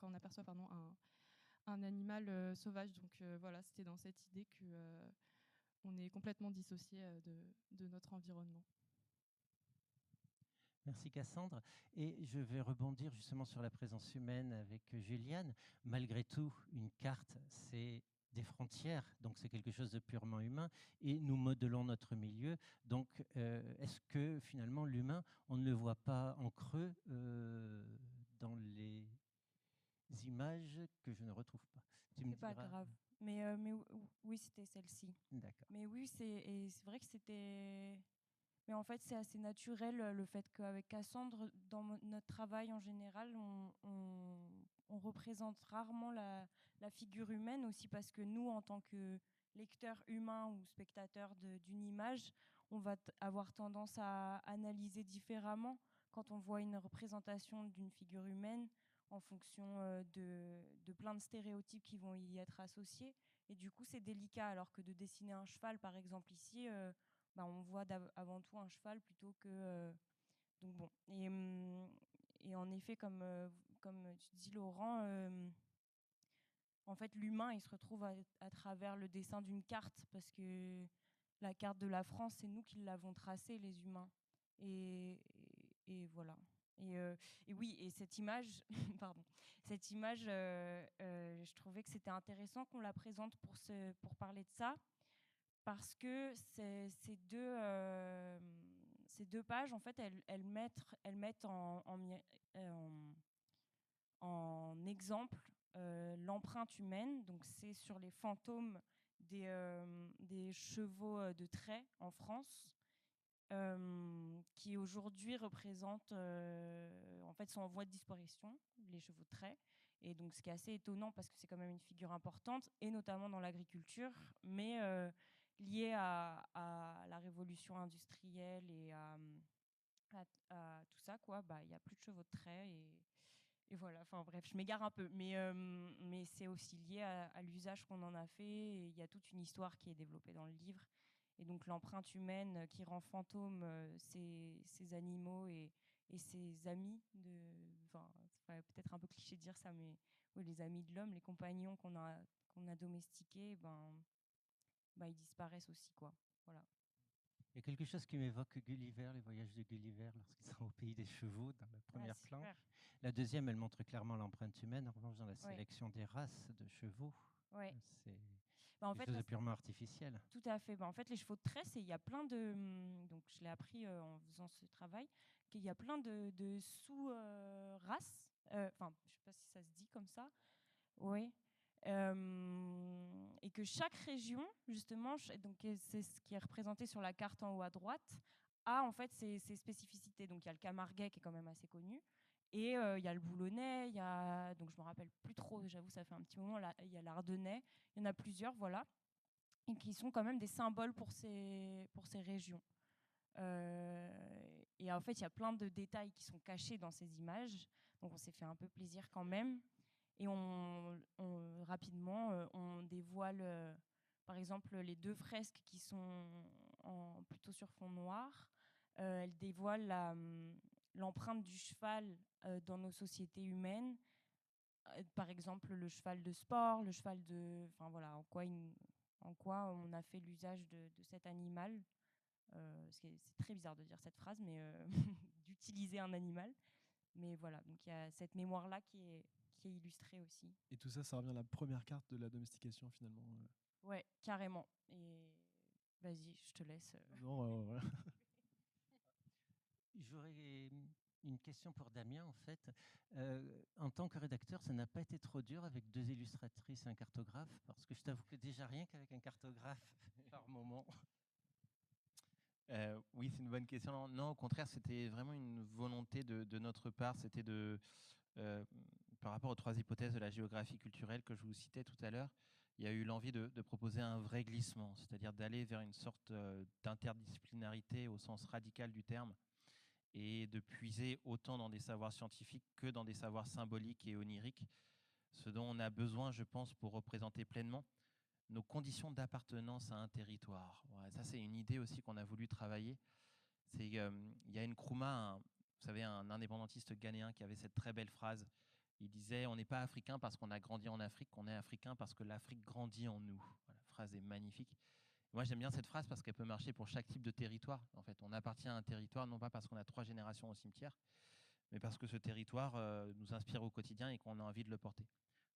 on aperçoit un animal sauvage. Donc voilà, c'était dans cette idée que on est complètement dissocié de notre environnement. Merci Cassandre. Et je vais rebondir justement sur la présence humaine avec Juliane. Malgré tout, une carte, c'est des frontières, donc c'est quelque chose de purement humain, et nous modelons notre milieu. Donc est-ce que finalement l'humain, on ne le voit pas en creux dans les images que je ne retrouve pas? C'est pas grave. Mais oui, c'était celle-ci. D'accord. Mais oui, c'est vrai que c'était... Mais en fait, c'est assez naturel le fait qu'avec Cassandre, dans notre travail en général, on représente rarement la figure humaine, aussi parce que nous, en tant que lecteurs humains ou spectateurs d'une image, on va avoir tendance à analyser différemment quand on voit une représentation d'une figure humaine en fonction de plein de stéréotypes qui vont y être associés. Et du coup, c'est délicat, alors que de dessiner un cheval, par exemple, ici... on voit avant tout un cheval plutôt que... donc bon. Et en effet, comme tu dis, Laurent, en fait, l'humain, il se retrouve à travers le dessin d'une carte, parce que la carte de la France, c'est nous qui l'avons tracée, les humains. Et voilà. Et oui, et cette image, pardon, cette image, je trouvais que c'était intéressant qu'on la présente pour parler de ça, parce que ces deux pages, en fait, elles mettent en exemple l'empreinte humaine. Donc, c'est sur les fantômes des chevaux de trait en France, qui aujourd'hui représentent, en fait, sont en voie de disparition, les chevaux de trait. Et donc, ce qui est assez étonnant, parce que c'est quand même une figure importante, et notamment dans l'agriculture, mais lié à la révolution industrielle et à tout ça, quoi. Il y a plus de chevaux de trait, et voilà, enfin bref, je m'égare un peu, mais c'est aussi lié à l'usage qu'on en a fait. Et il y a toute une histoire qui est développée dans le livre. Et donc l'empreinte humaine qui rend fantôme ces animaux et ses amis, enfin, c'est peut-être un peu cliché de dire ça, mais oui, les amis de l'homme, les compagnons qu'on a domestiqués, ils disparaissent aussi, quoi. Voilà. Il y a quelque chose qui m'évoque Gulliver, les voyages de Gulliver lorsqu'ils sont au pays des chevaux, dans la première Super. planche. La deuxième, elle montre clairement l'empreinte humaine. En revanche, dans la Ouais. sélection des races de chevaux, Ouais. c'est En quelque fait, chose de purement artificiel. tout à fait. En fait, les chevaux de tresse, il y a plein de. Donc, je l'ai appris en faisant ce travail, qu'il y a plein de sous-races. Enfin, je ne sais pas si ça se dit comme ça. Oui. Et que chaque région, justement, donc c'est ce qui est représenté sur la carte en haut à droite, a en fait ses spécificités. Donc, il y a le Camarguais qui est quand même assez connu. Et il y a le Boulonnais, donc je me rappelle plus trop, j'avoue, ça fait un petit moment. Là, il y a l'Ardennais, il y en a plusieurs, voilà, et qui sont quand même des symboles pour ces régions. Et en fait, il y a plein de détails qui sont cachés dans ces images, donc on s'est fait un peu plaisir quand même. Et rapidement, on dévoile, par exemple, les deux fresques qui sont plutôt sur fond noir. Elles dévoilent l'empreinte du cheval dans nos sociétés humaines. Par exemple, le cheval de sport, le cheval de... Enfin voilà, en quoi on a fait l'usage de cet animal. C'est très bizarre de dire cette phrase, mais d'utiliser un animal. Mais voilà, donc il y a cette mémoire-là qui est illustrée aussi. Et tout ça, ça revient à la première carte de la domestication finalement. Ouais, carrément. Et vas-y, je te laisse. Non, voilà. J'aurais une question pour Damien, en fait. En tant que rédacteur, ça n'a pas été trop dur avec deux illustratrices et un cartographe, parce que je t'avoue que déjà rien qu'avec un cartographe par moment. Oui, c'est une bonne question. Non, au contraire, c'était vraiment une volonté de notre part. C'était par rapport aux trois hypothèses de la géographie culturelle que je vous citais tout à l'heure, il y a eu l'envie de proposer un vrai glissement, c'est-à-dire d'aller vers une sorte d'interdisciplinarité au sens radical du terme, et de puiser autant dans des savoirs scientifiques que dans des savoirs symboliques et oniriques, ce dont on a besoin, je pense, pour représenter pleinement nos conditions d'appartenance à un territoire. Voilà, ça, c'est une idée aussi qu'on a voulu travailler. Il y a Nkrumah, vous savez, un indépendantiste ghanéen qui avait cette très belle phrase. Il disait « On n'est pas africain parce qu'on a grandi en Afrique, on est africain parce que l'Afrique grandit en nous ». Voilà, la phrase est magnifique. Moi, j'aime bien cette phrase parce qu'elle peut marcher pour chaque type de territoire. En fait, on appartient à un territoire, non pas parce qu'on a 3 générations au cimetière, mais parce que ce territoire nous inspire au quotidien et qu'on a envie de le porter.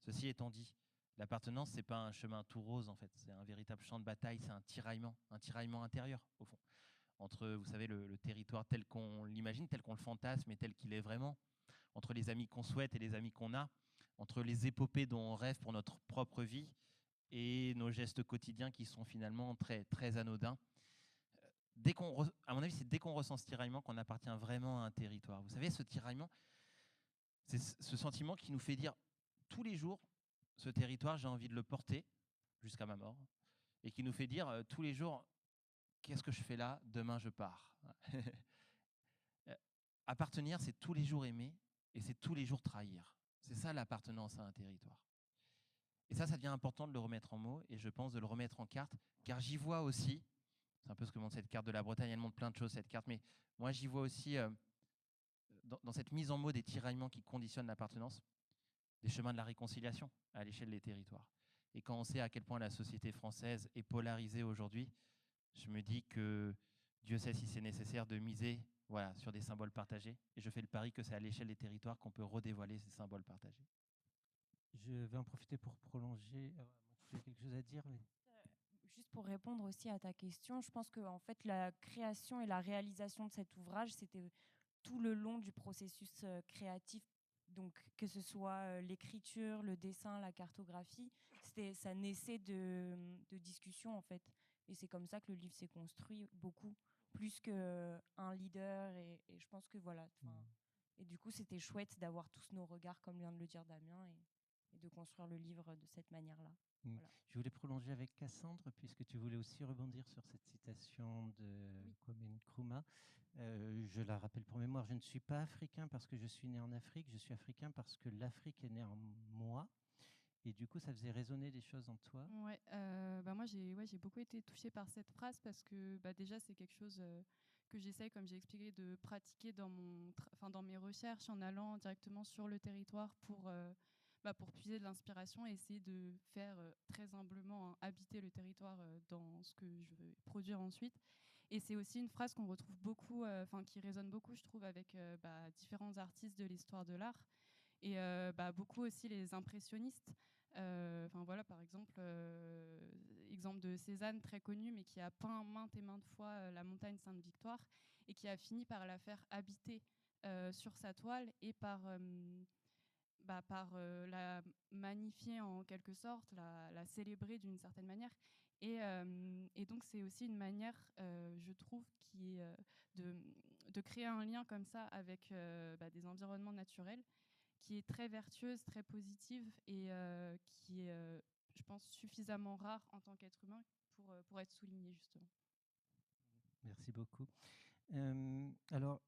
Ceci étant dit, l'appartenance, ce n'est pas un chemin tout rose, en fait. C'est un véritable champ de bataille, c'est un tiraillement intérieur, au fond. Entre, vous savez, le territoire tel qu'on l'imagine, tel qu'on le fantasme et tel qu'il est vraiment, entre les amis qu'on souhaite et les amis qu'on a, entre les épopées dont on rêve pour notre propre vie et nos gestes quotidiens qui sont finalement très, très anodins. À mon avis, c'est dès qu'on ressent ce tiraillement qu'on appartient vraiment à un territoire. Vous savez, ce tiraillement, c'est ce sentiment qui nous fait dire tous les jours, ce territoire, j'ai envie de le porter jusqu'à ma mort, et qui nous fait dire tous les jours, qu'est-ce que je fais là? Demain, je pars. Appartenir, c'est tous les jours aimer, et c'est tous les jours trahir. C'est ça l'appartenance à un territoire. Et ça devient important de le remettre en mots, et je pense de le remettre en carte, car j'y vois aussi, c'est un peu ce que montre cette carte de la Bretagne, elle montre plein de choses, cette carte, mais moi j'y vois aussi, dans cette mise en mots des tiraillements qui conditionnent l'appartenance, des chemins de la réconciliation à l'échelle des territoires. Et quand on sait à quel point la société française est polarisée aujourd'hui, je me dis que Dieu sait si c'est nécessaire de miser sur des symboles partagés. Et je fais le pari que c'est à l'échelle des territoires qu'on peut redévoiler ces symboles partagés. Je vais en profiter pour prolonger. Tu as quelque chose à dire, mais... Juste pour répondre aussi à ta question, je pense que en fait, la création et la réalisation de cet ouvrage, c'était tout le long du processus créatif. Donc, que ce soit l'écriture, le dessin, la cartographie, ça naissait de discussions, en fait. Et c'est comme ça que le livre s'est construit beaucoup, plus qu'un leader. Et je pense que voilà. Et du coup, c'était chouette d'avoir tous nos regards, comme vient de le dire Damien. et de construire le livre de cette manière-là. Mm. Voilà. Je voulais prolonger avec Cassandre, puisque tu voulais aussi rebondir sur cette citation de Kwame Nkrumah. Je la rappelle pour mémoire, je ne suis pas africain parce que je suis né en Afrique, je suis africain parce que l'Afrique est née en moi. Et du coup, ça faisait résonner des choses en toi. Ouais, moi j'ai beaucoup été touchée par cette phrase parce que déjà c'est quelque chose que j'essaye, comme j'ai expliqué, de pratiquer dans dans mes recherches en allant directement sur le territoire pour puiser de l'inspiration et essayer de faire très humblement habiter le territoire dans ce que je veux produire ensuite. Et c'est aussi une phrase qu'on retrouve beaucoup, qui résonne beaucoup, je trouve, avec différents artistes de l'histoire de l'art et beaucoup aussi les impressionnistes. Par exemple, exemple de Cézanne, très connu, mais qui a peint maintes et maintes fois la montagne Sainte-Victoire et qui a fini par la faire habiter sur sa toile et par la magnifier en quelque sorte, la célébrer d'une certaine manière. Et donc c'est aussi une manière, je trouve, qui est de créer un lien comme ça avec des environnements naturels, qui est très vertueuse, très positive et qui est, je pense, suffisamment rare en tant qu'être humain pour être soulignée, justement. Merci beaucoup. Alors,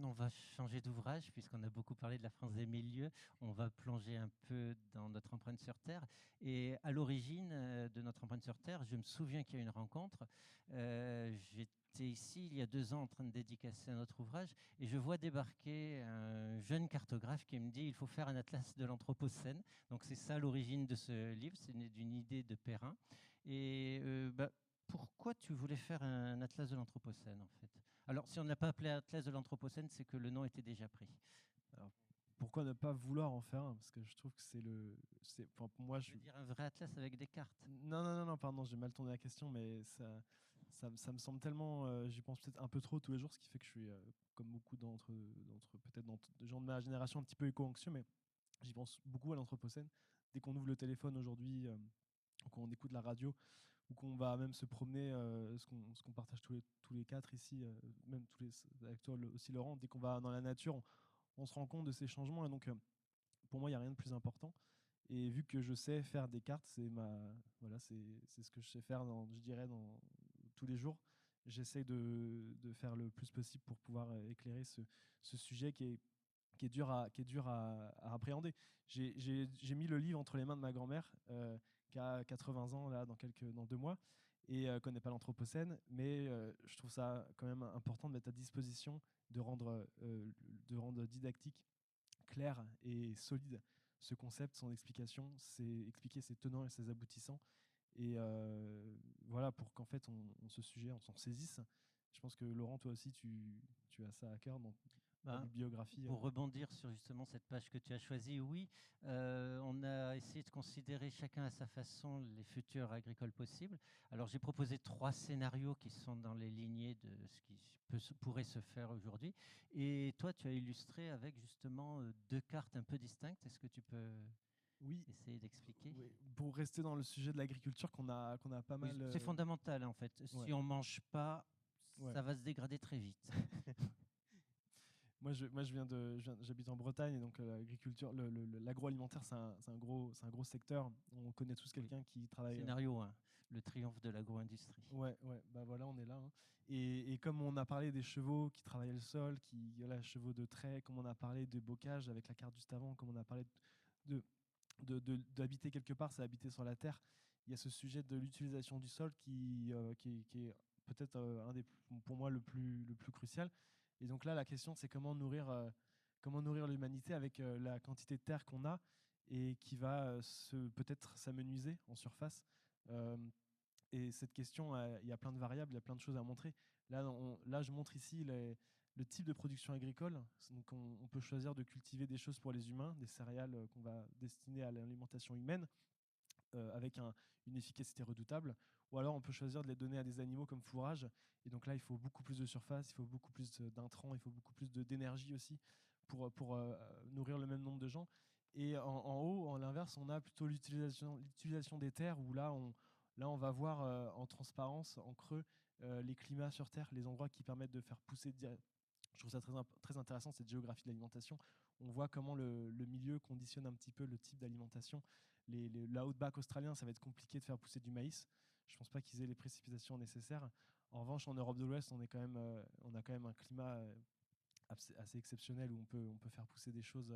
on va changer d'ouvrage puisqu'on a beaucoup parlé de la France des milieux. On va plonger un peu dans notre empreinte sur Terre. Et à l'origine de notre empreinte sur Terre, je me souviens qu'il y a une rencontre. J'étais ici il y a 2 ans en train de dédicacer un autre ouvrage et je vois débarquer un jeune cartographe qui me dit il faut faire un atlas de l'Anthropocène. Donc c'est ça l'origine de ce livre, c'est né d'une idée de Perrin. Et pourquoi tu voulais faire un atlas de l'Anthropocène en fait? Alors, si on n'a pas appelé Atlas de l'Anthropocène, c'est que le nom était déjà pris. Alors, pourquoi ne pas vouloir en faire un? Parce que je trouve que pour moi, Je veux dire un vrai atlas avec des cartes. Non, pardon, j'ai mal tourné la question, mais ça me semble tellement, j'y pense peut-être un peu trop tous les jours, ce qui fait que je suis, comme beaucoup peut-être des gens de ma génération, un petit peu éco-anxieux, mais j'y pense beaucoup à l'Anthropocène. Dès qu'on ouvre le téléphone aujourd'hui, qu'on écoute la radio, ou qu'on va même se promener, ce qu'on partage tous les 4 ici, même avec toi aussi Laurent, dès qu'on va dans la nature, on se rend compte de ces changements. Et donc, pour moi, il n'y a rien de plus important. Et vu que je sais faire des cartes, c'est ce que je sais faire, je dirais, dans tous les jours. J'essaie de faire le plus possible pour pouvoir éclairer ce sujet qui est dur à appréhender. J'ai mis le livre entre les mains de ma grand-mère, qui a 80 ans là, dans 2 mois, et connaît pas l'Anthropocène, mais je trouve ça quand même important de mettre à disposition, de rendre didactique, clair et solide ce concept, son explication, c'est expliquer ses tenants et ses aboutissants, et voilà, pour qu'en fait ce sujet, on s'en saisisse. Je pense que Laurent, toi aussi, tu as ça à cœur dans ta bibliographie. Pour rebondir sur justement cette page que tu as choisie, oui, on a essayé de considérer chacun à sa façon les futurs agricoles possibles. Alors j'ai proposé 3 scénarios qui sont dans les lignées de ce qui pourrait se faire aujourd'hui. Et toi, tu as illustré avec justement 2 cartes un peu distinctes. Est-ce que tu peux essayer d'expliquer? Oui. Pour rester dans le sujet de l'agriculture qu'on a pas mal... C'est fondamental en fait. Ouais. Si on ne mange pas, ça va se dégrader très vite. Moi, j'habite en Bretagne, et donc l'agriculture, l'agroalimentaire, c'est un gros secteur. On connaît tous quelqu'un qui travaille. Scénario 1, le triomphe de l'agro-industrie. Ouais, bah voilà, on est là. Hein. Et comme on a parlé des chevaux qui travaillaient le sol, chevaux de trait, comme on a parlé de bocage avec la carte juste avant, comme on a parlé d'habiter quelque part, c'est habiter sur la terre. Il y a ce sujet de l'utilisation du sol qui est peut-être pour moi le plus crucial. Et donc là, la question, c'est comment nourrir l'humanité avec la quantité de terre qu'on a et qui va peut-être s'amenuiser en surface. Et cette question, il y a plein de variables, il y a plein de choses à montrer. Là, je montre ici le type de production agricole. Donc on peut choisir de cultiver des choses pour les humains, des céréales qu'on va destiner à l'alimentation humaine, avec une efficacité redoutable, ou alors on peut choisir de les donner à des animaux comme fourrage, et donc là il faut beaucoup plus de surface, il faut beaucoup plus d'intrants, il faut beaucoup plus d'énergie aussi pour nourrir le même nombre de gens. Et en haut, en l'inverse, on a plutôt l'utilisation des terres, où là on va voir en transparence, en creux, les climats sur Terre, les endroits qui permettent de faire pousser trouve ça très intéressant, cette géographie de l'alimentation. On voit comment le milieu conditionne un petit peu le type d'alimentation. L'outback australien, ça va être compliqué de faire pousser du maïs. Je ne pense pas qu'ils aient les précipitations nécessaires. En revanche, en Europe de l'Ouest, on a quand même un climat assez exceptionnel où on peut faire pousser des choses.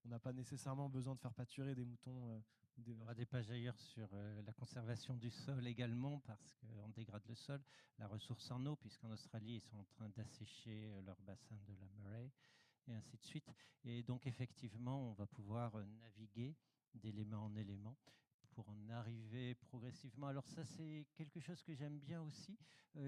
On n'a pas nécessairement besoin de faire pâturer des moutons. Il y aura des pages ailleurs sur la conservation du sol également, parce qu'on dégrade le sol, la ressource en eau, puisqu'en Australie, ils sont en train d'assécher leur bassin de la Murray, et ainsi de suite. Et donc, effectivement, on va pouvoir naviguer d'élément en élément pour en arriver progressivement. Alors ça, c'est quelque chose que j'aime bien aussi.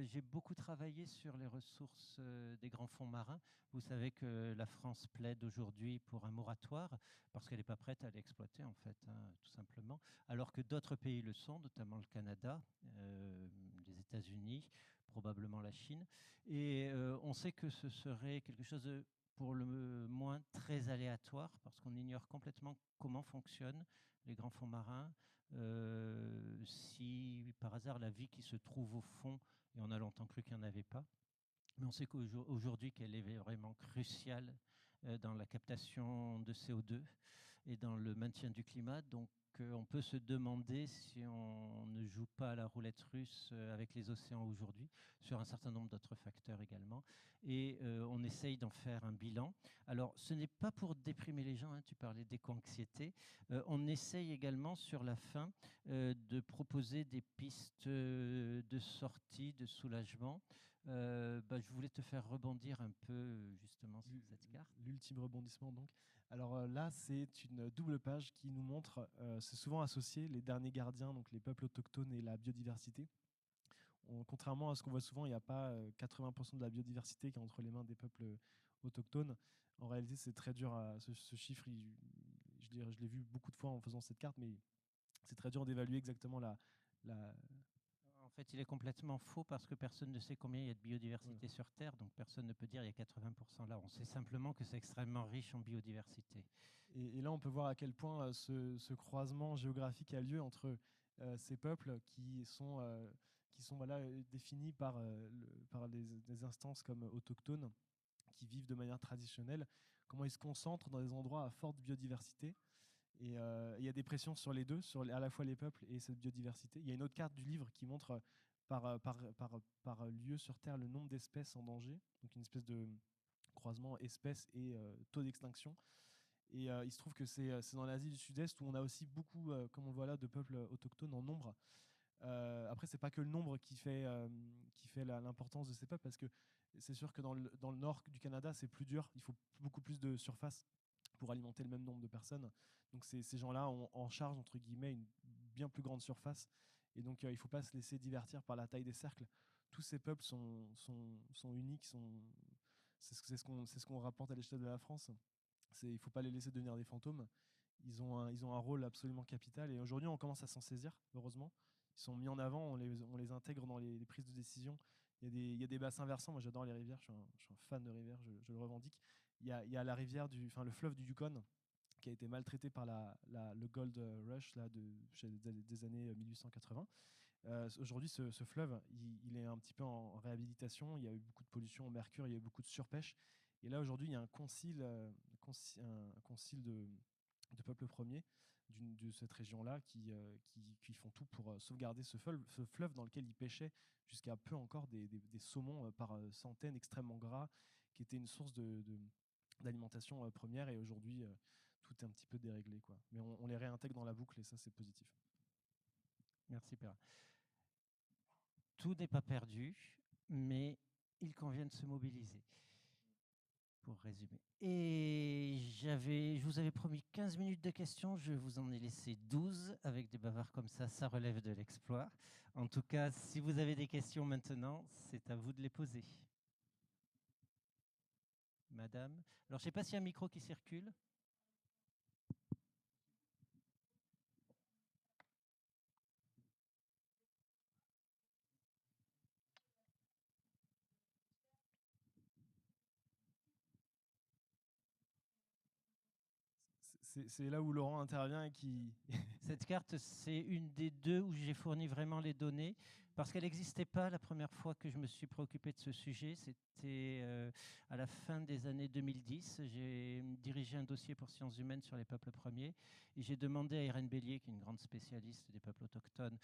J'ai beaucoup travaillé sur les ressources des grands fonds marins. Vous savez que la France plaide aujourd'hui pour un moratoire parce qu'elle n'est pas prête à l'exploiter, en fait, hein, tout simplement. Alors que d'autres pays le sont, notamment le Canada, les États-Unis, probablement la Chine. Et on sait que ce serait quelque chose de, pour le moins, très aléatoire parce qu'on ignore complètement comment fonctionnent les grands fonds marins. Si par hasard la vie qui se trouve au fond, et on a longtemps cru qu'il n'y en avait pas, mais on sait qu'aujourd'hui qu'elle est vraiment cruciale dans la captation de CO2 et dans le maintien du climat. Donc on peut se demander si on ne joue pas à la roulette russe avec les océans aujourd'hui, sur un certain nombre d'autres facteurs également. Et on essaye d'en faire un bilan. Alors, ce n'est pas pour déprimer les gens, hein, tu parlais d'éco-anxiété. On essaye également, sur la fin, de proposer des pistes de sortie, de soulagement. Je voulais te faire rebondir un peu justement sur cette carte. L'ultime rebondissement donc. Alors là, c'est une double page qui nous montre, c'est souvent associé, les derniers gardiens, donc les peuples autochtones et la biodiversité. Contrairement à ce qu'on voit souvent, il n'y a pas 80% de la biodiversité qui est entre les mains des peuples autochtones. En réalité, c'est très dur, ce chiffre, je l'ai vu beaucoup de fois en faisant cette carte, mais c'est très dur d'évaluer exactement la. En fait, il est complètement faux parce que personne ne sait combien il y a de biodiversité sur Terre, donc personne ne peut dire il y a 80% là. On sait simplement que c'est extrêmement riche en biodiversité. Et là, on peut voir à quel point ce croisement géographique a lieu entre ces peuples qui sont voilà, définis par des instances comme autochtones, qui vivent de manière traditionnelle, comment ils se concentrent dans des endroits à forte biodiversité. Et il y a des pressions sur les deux, sur à la fois les peuples et cette biodiversité. Il y a une autre carte du livre qui montre par lieu sur Terre le nombre d'espèces en danger, donc une espèce de croisement espèces et taux d'extinction. Et il se trouve que c'est dans l'Asie du Sud-Est où on a aussi beaucoup, comme on le voit là, de peuples autochtones en nombre. Après, c'est pas que le nombre qui fait l'importance de ces peuples, parce que c'est sûr que dans le nord du Canada, c'est plus dur. Il faut beaucoup plus de surface pour alimenter le même nombre de personnes. Donc ces gens-là ont en charge, entre guillemets, une bien plus grande surface. Et donc il ne faut pas se laisser divertir par la taille des cercles. Tous ces peuples sont uniques. C'est ce qu'on rapporte à l'échelle de la France. Il ne faut pas les laisser devenir des fantômes. Ils ont un rôle absolument capital. Et aujourd'hui, on commence à s'en saisir, heureusement. Ils sont mis en avant, on les intègre dans les prises de décision. Il y a des bassins versants. Moi, j'adore les rivières. Je suis un fan de rivières, je le revendique. Il y a la rivière le fleuve du Yukon, qui a été maltraité par le Gold Rush là, des années 1880. Aujourd'hui, ce fleuve, il est un petit peu en réhabilitation. Il y a eu beaucoup de pollution au mercure, il y a eu beaucoup de surpêche. Et là, aujourd'hui, il y a un concile de peuples premiers de cette région-là qui font tout pour sauvegarder ce fleuve dans lequel ils pêchaient jusqu'à peu encore des saumons par centaines extrêmement gras, qui étaient une source d'alimentation première. Et aujourd'hui, tout est un petit peu déréglé, quoi. Mais on les réintègre dans la boucle et ça, c'est positif. Merci, Père. Tout n'est pas perdu, mais il convient de se mobiliser, pour résumer. Et je vous avais promis 15 minutes de questions, je vous en ai laissé 12. Avec des bavards comme ça relève de l'exploit. En tout cas, si vous avez des questions maintenant, c'est à vous de les poser. Madame. Alors, je ne sais pas s'il y a un micro qui circule. C'est là où Laurent intervient et qui... Cette carte, c'est une des deux où j'ai fourni vraiment les données. parce qu'elle n'existait pas la première fois que je me suis préoccupé de ce sujet. C'était à la fin des années 2010. J'ai dirigé un dossier pour Sciences humaines sur les peuples premiers et j'ai demandé à Irène Bélier, qui est une grande spécialiste des peuples autochtones,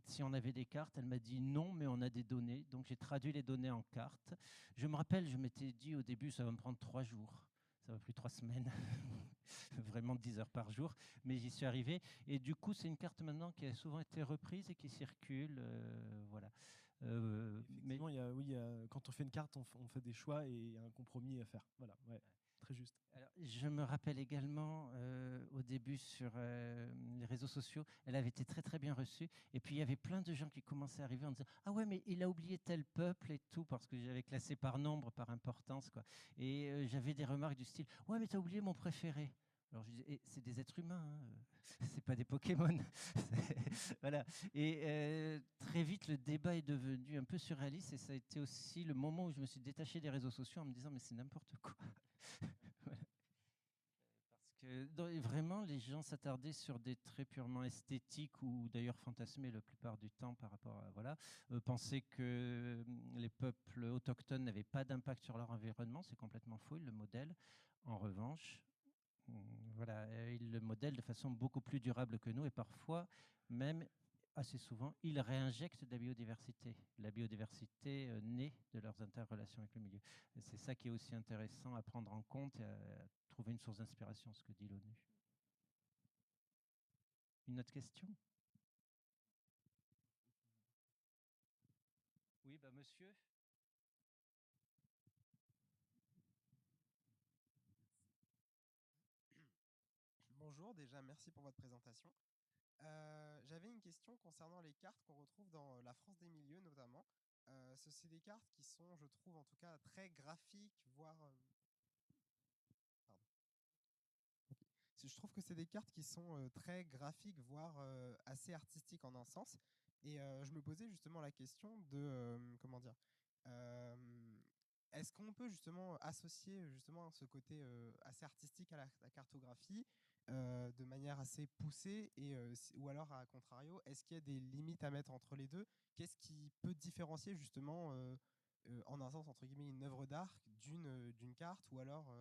si on avait des cartes. Elle m'a dit non, mais on a des données. Donc j'ai traduit les données en cartes. Je me rappelle, je m'étais dit au début, ça va me prendre 3 jours. Ça va plus 3 semaines, vraiment 10 heures par jour, mais j'y suis arrivé. Et du coup, c'est une carte maintenant qui a souvent été reprise et qui circule. Voilà. Effectivement, quand on fait une carte, on fait des choix et il y a un compromis à faire. Voilà, ouais, très juste. Alors, je me rappelle également au début sur les réseaux sociaux, elle avait été très très bien reçue. Et puis il y avait plein de gens qui commençaient à arriver en disant ah ouais, mais il a oublié tel peuple et tout, parce que j'avais classé par nombre, par importance, quoi. Et j'avais des remarques du style ouais, mais t'as oublié mon préféré. Alors je disais eh, c'est des êtres humains, hein. C'est pas des Pokémon. Voilà. Et très vite le débat est devenu un peu surréaliste et ça a été aussi le moment où je me suis détaché des réseaux sociaux en me disant mais c'est n'importe quoi. Voilà. Vraiment, les gens s'attardaient sur des traits purement esthétiques ou d'ailleurs fantasmés la plupart du temps par rapport à voilà, penser que les peuples autochtones n'avaient pas d'impact sur leur environnement, c'est complètement faux. Ils le modèlent. En revanche, voilà, ils le modèlent de façon beaucoup plus durable que nous et parfois même assez souvent, ils réinjectent de la biodiversité née de leurs interrelations avec le milieu. Et c'est ça qui est aussi intéressant à prendre en compte et à trouver une source d'inspiration, ce que dit l'ONU. Une autre question? Oui, bah monsieur. Bonjour, déjà merci pour votre présentation. J'avais une question concernant les cartes qu'on retrouve dans la France des milieux notamment. C'est des cartes qui sont, je trouve en tout cas, très graphiques, voire... pardon. Ok. Je trouve que c'est des cartes qui sont très graphiques, voire assez artistiques en un sens. Et je me posais justement la question de, comment dire, euh, est-ce qu'on peut justement associer justement ce côté assez artistique à la cartographie de manière assez poussée et ou alors à contrario, est-ce qu'il y a des limites à mettre entre les deux? Qu'est-ce qui peut différencier justement en un sens entre guillemets une œuvre d'art d'une carte ou alors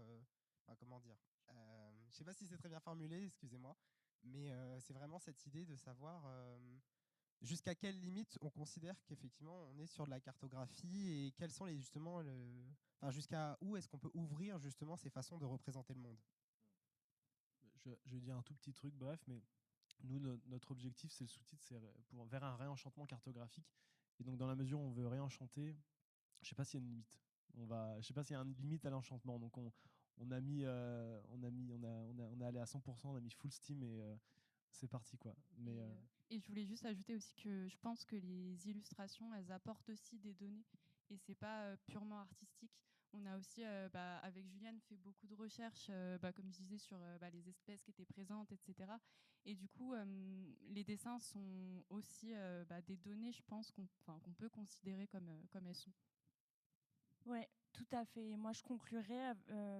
enfin, comment dire je sais pas si c'est très bien formulé, excusez-moi, mais c'est vraiment cette idée de savoir jusqu'à quelle limite on considère qu'effectivement on est sur de la cartographie et quels sont les justement enfin jusqu'à où est-ce qu'on peut ouvrir justement ces façons de représenter le monde. Je vais dire un tout petit truc, bref, mais nous, notre objectif, c'est le sous-titre, c'est vers un réenchantement cartographique. Et donc, dans la mesure où on veut réenchanter, je ne sais pas s'il y a une limite. Je sais pas s'il y a une limite à l'enchantement. Donc, on est allé à 100%, on a mis full steam et c'est parti, quoi. Mais Et je voulais juste ajouter aussi que je pense que les illustrations, elles apportent aussi des données et c'est pas purement artistique. On a aussi, avec Juliane, fait beaucoup de recherches, comme je disais, sur les espèces qui étaient présentes, etc. Et du coup, les dessins sont aussi des données, je pense, qu'on peut considérer comme elles sont. Ouais, tout à fait. Moi, je conclurai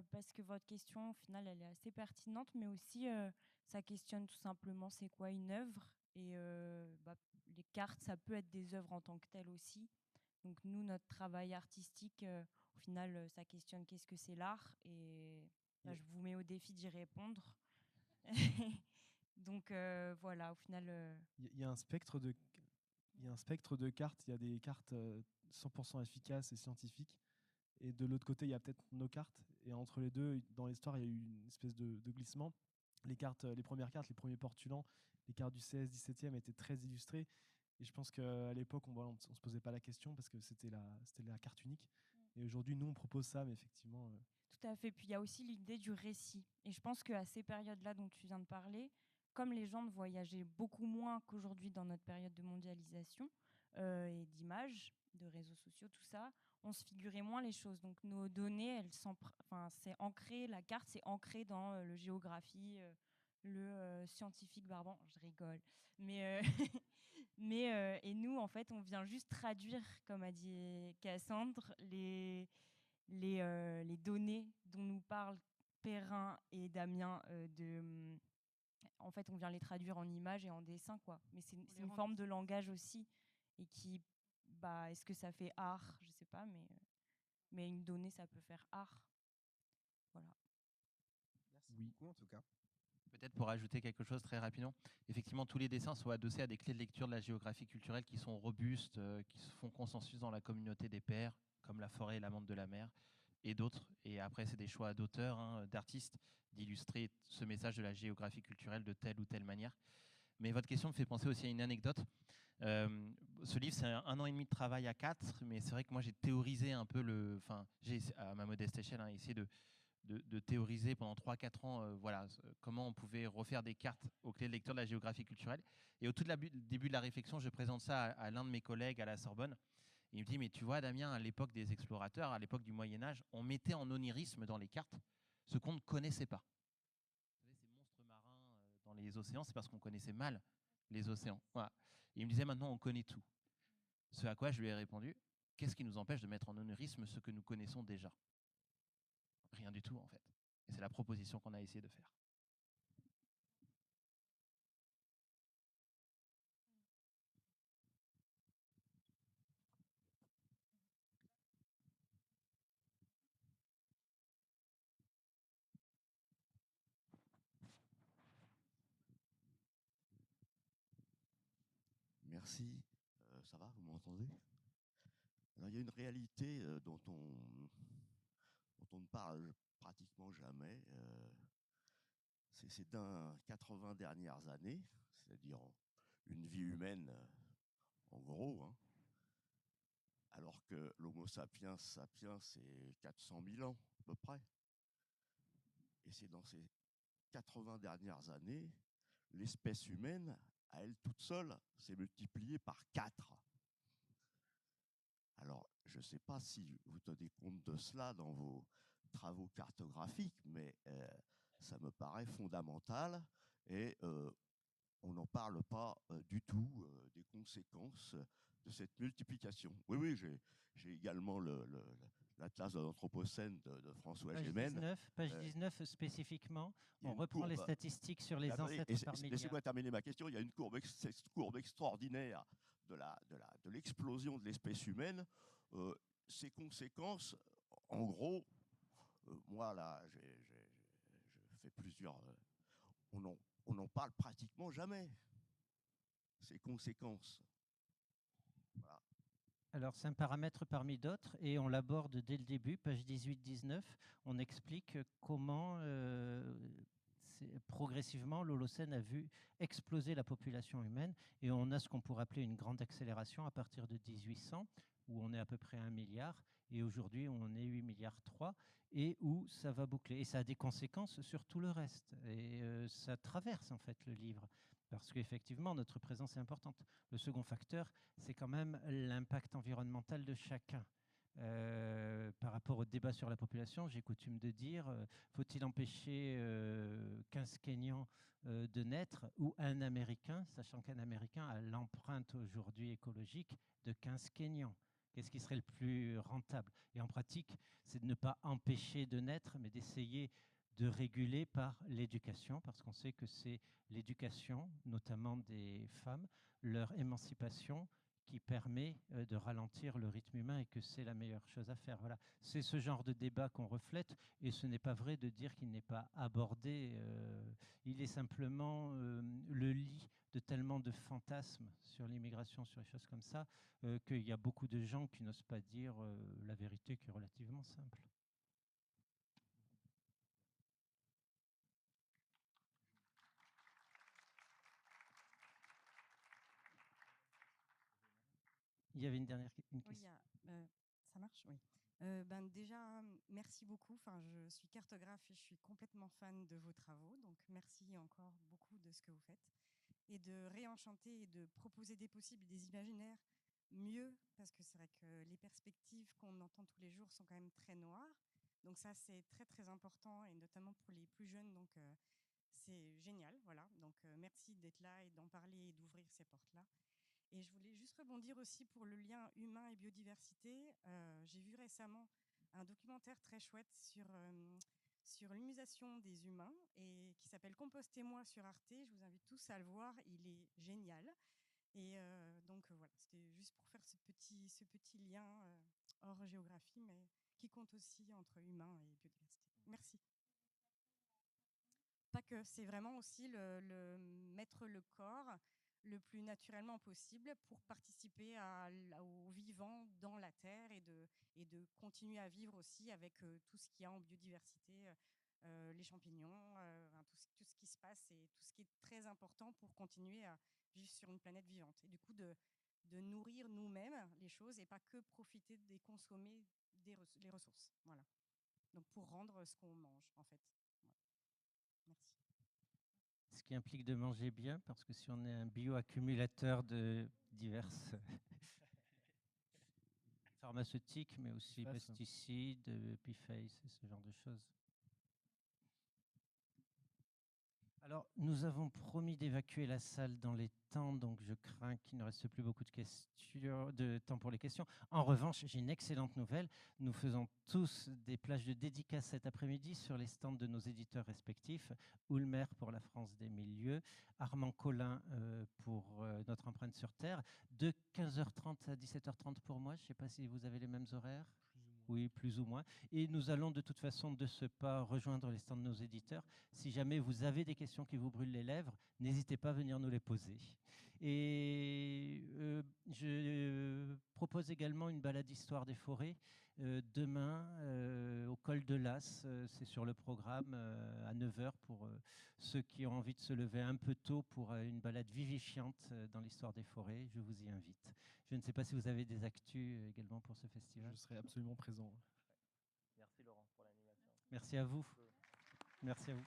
parce que votre question, au final, elle est assez pertinente, mais aussi, ça questionne tout simplement c'est quoi une œuvre. Et les cartes, ça peut être des œuvres en tant que telles aussi. Donc nous, notre travail artistique, au final, ça questionne qu'est-ce que c'est l'art. Et là, je vous mets au défi d'y répondre. Donc voilà, au final... il y a un spectre de cartes. Il y a des cartes 100% efficaces et scientifiques. Et de l'autre côté, il y a peut-être nos cartes. Et entre les deux, dans l'histoire, il y a eu une espèce de glissement. Les premières cartes, les premiers portulans, les cartes du XVI, XVIIe étaient très illustrées. Et je pense qu'à l'époque, on ne se posait pas la question parce que c'était la carte unique. Et aujourd'hui, nous, on propose ça, mais effectivement... Tout à fait. Puis il y a aussi l'idée du récit. Et je pense qu'à ces périodes-là dont tu viens de parler, comme les gens voyageaient beaucoup moins qu'aujourd'hui dans notre période de mondialisation et d'images, de réseaux sociaux, tout ça, on se figurait moins les choses. Donc nos données, c'est ancré, la carte, c'est ancré dans le géographie, le scientifique barbant. Je rigole. Mais, et nous, en fait, on vient juste traduire, comme a dit Cassandre, les données dont nous parlent Perrin et Damien en fait, on vient les traduire en images et en dessin, quoi. Mais c'est les une rend forme de langage aussi, et qui, est-ce que ça fait art? Je sais pas, mais une donnée, ça peut faire art. Voilà. Merci Oui. beaucoup en tout cas. Peut-être pour ajouter quelque chose très rapidement, effectivement, tous les dessins sont adossés à des clés de lecture de la géographie culturelle qui sont robustes, qui se font consensus dans la communauté des pairs, comme la forêt et l'amande de la mer, et d'autres. Et après, c'est des choix d'auteurs, d'artistes, d'illustrer ce message de la géographie culturelle de telle ou telle manière. Mais votre question me fait penser aussi à une anecdote. Ce livre, c'est 1 an et demi de travail à 4, mais c'est vrai que moi, j'ai théorisé un peu j'ai, à ma modeste échelle, essayé de théoriser pendant 3-4 ans comment on pouvait refaire des cartes aux clés de lecture de la géographie culturelle. Et au tout début de la réflexion, je présente ça à l'un de mes collègues à la Sorbonne. Et il me dit, mais tu vois, Damien, à l'époque des explorateurs, à l'époque du Moyen-Âge, on mettait en onirisme dans les cartes ce qu'on ne connaissait pas. Vous savez, ces monstres marins dans les océans, c'est parce qu'on connaissait mal les océans. Voilà. Et il me disait, maintenant, on connaît tout. Ce à quoi je lui ai répondu, qu'est-ce qui nous empêche de mettre en onirisme ce que nous connaissons déjà? Rien du tout, en fait. Et c'est la proposition qu'on a essayé de faire. Merci. Ça va, vous m'entendez? Alors, il y a une réalité dont on ne parle pratiquement jamais. C'est ces 80 dernières années, c'est-à-dire une vie humaine, en gros, hein, alors que l'Homo sapiens sapiens, c'est 400 000 ans, à peu près. Et c'est dans ces 80 dernières années, l'espèce humaine, à elle toute seule, s'est multipliée par 4. Alors, je ne sais pas si vous tenez compte de cela dans vos travaux cartographiques, mais ça me paraît fondamental et on n'en parle pas du tout des conséquences de cette multiplication. Oui, oui, j'ai également l'Atlas de l'Anthropocène de François Gémen. Page 19 spécifiquement, Il y a on une reprend les courbe. statistiques sur les Attendez, ancêtres par milliard. laissez-moi terminer ma question. Il y a une courbe extraordinaire de l'explosion de l'espèce humaine. Ces conséquences, en gros, moi là, je fais plusieurs. On n'en parle pratiquement jamais. Ces conséquences. Voilà. Alors, c'est un paramètre parmi d'autres et on l'aborde dès le début, page 18-19. On explique comment progressivement l'Holocène a vu exploser la population humaine et on a ce qu'on pourrait appeler une grande accélération à partir de 1800 où on est à peu près 1 milliard et aujourd'hui on est 8 milliards 3 et où ça va boucler. Et ça a des conséquences sur tout le reste et ça traverse en fait le livre. Parce qu'effectivement, notre présence est importante. Le second facteur, c'est quand même l'impact environnemental de chacun. Par rapport au débat sur la population, j'ai coutume de dire, faut-il empêcher 15 Kenyans de naître ou un Américain, sachant qu'un Américain a l'empreinte aujourd'hui écologique de 15 Kenyans. Qu'est-ce qui serait le plus rentable? Et en pratique, c'est de ne pas empêcher de naître, mais d'essayer de réguler par l'éducation, parce qu'on sait que c'est l'éducation, notamment des femmes, leur émancipation qui permet de ralentir le rythme humain et que c'est la meilleure chose à faire. Voilà. C'est ce genre de débat qu'on reflète et ce n'est pas vrai de dire qu'il n'est pas abordé. Il est simplement le lit de tellement de fantasmes sur l'immigration, sur les choses comme ça, qu'il y a beaucoup de gens qui n'osent pas dire la vérité qui est relativement simple. Il y avait une dernière question. Oui, ça marche, oui. Déjà, merci beaucoup. Enfin, je suis cartographe et je suis complètement fan de vos travaux. Donc, merci encore beaucoup de ce que vous faites. Et de réenchanter et de proposer des possibles et des imaginaires mieux, parce que c'est vrai que les perspectives qu'on entend tous les jours sont quand même très noires. Donc ça, c'est très, très important, et notamment pour les plus jeunes. Donc, c'est génial. Voilà. Donc, merci d'être là et d'en parler et d'ouvrir ces portes-là. Et je voulais juste rebondir aussi pour le lien humain et biodiversité. J'ai vu récemment un documentaire très chouette sur l'humanisation des humains et qui s'appelle Compostez-moi sur Arte. Je vous invite tous à le voir, il est génial. Et donc voilà, c'était juste pour faire ce petit lien hors géographie, mais qui compte aussi entre humain et biodiversité. Merci. Pas que, c'est vraiment aussi mettre le corps le plus naturellement possible pour participer au vivant dans la terre et de continuer à vivre aussi avec tout ce qu'il y a en biodiversité, les champignons, tout ce qui se passe et tout ce qui est très important pour continuer à vivre sur une planète vivante. Et du coup, de nourrir nous-mêmes les choses et pas que profiter des consommer les ressources. Voilà. Donc pour rendre ce qu'on mange, en fait. Voilà. Merci. Ce qui implique de manger bien, parce que si on est un bioaccumulateur de diverses pharmaceutiques, mais aussi pesticides, PFAS et ce genre de choses. Alors, nous avons promis d'évacuer la salle dans les temps, donc je crains qu'il ne reste plus beaucoup de temps pour les questions. En revanche, j'ai une excellente nouvelle. Nous faisons tous des plages de dédicaces cet après-midi sur les stands de nos éditeurs respectifs. Ulmer pour la France des Milieux, Armand Collin pour Notre empreinte sur Terre, de 15h30 à 17h30 pour moi. Je ne sais pas si vous avez les mêmes horaires. Oui, plus ou moins. Et nous allons de toute façon de ce pas rejoindre les stands de nos éditeurs. Si jamais vous avez des questions qui vous brûlent les lèvres, n'hésitez pas à venir nous les poser. Et je propose également une balade histoire des forêts demain au col de l'As. C'est sur le programme à 9h pour ceux qui ont envie de se lever un peu tôt pour une balade vivifiante dans l'histoire des forêts. Je vous y invite. Je ne sais pas si vous avez des actus également pour ce festival. Je serai absolument présent. Merci Laurent pour l'animation. Merci à vous. Merci à vous.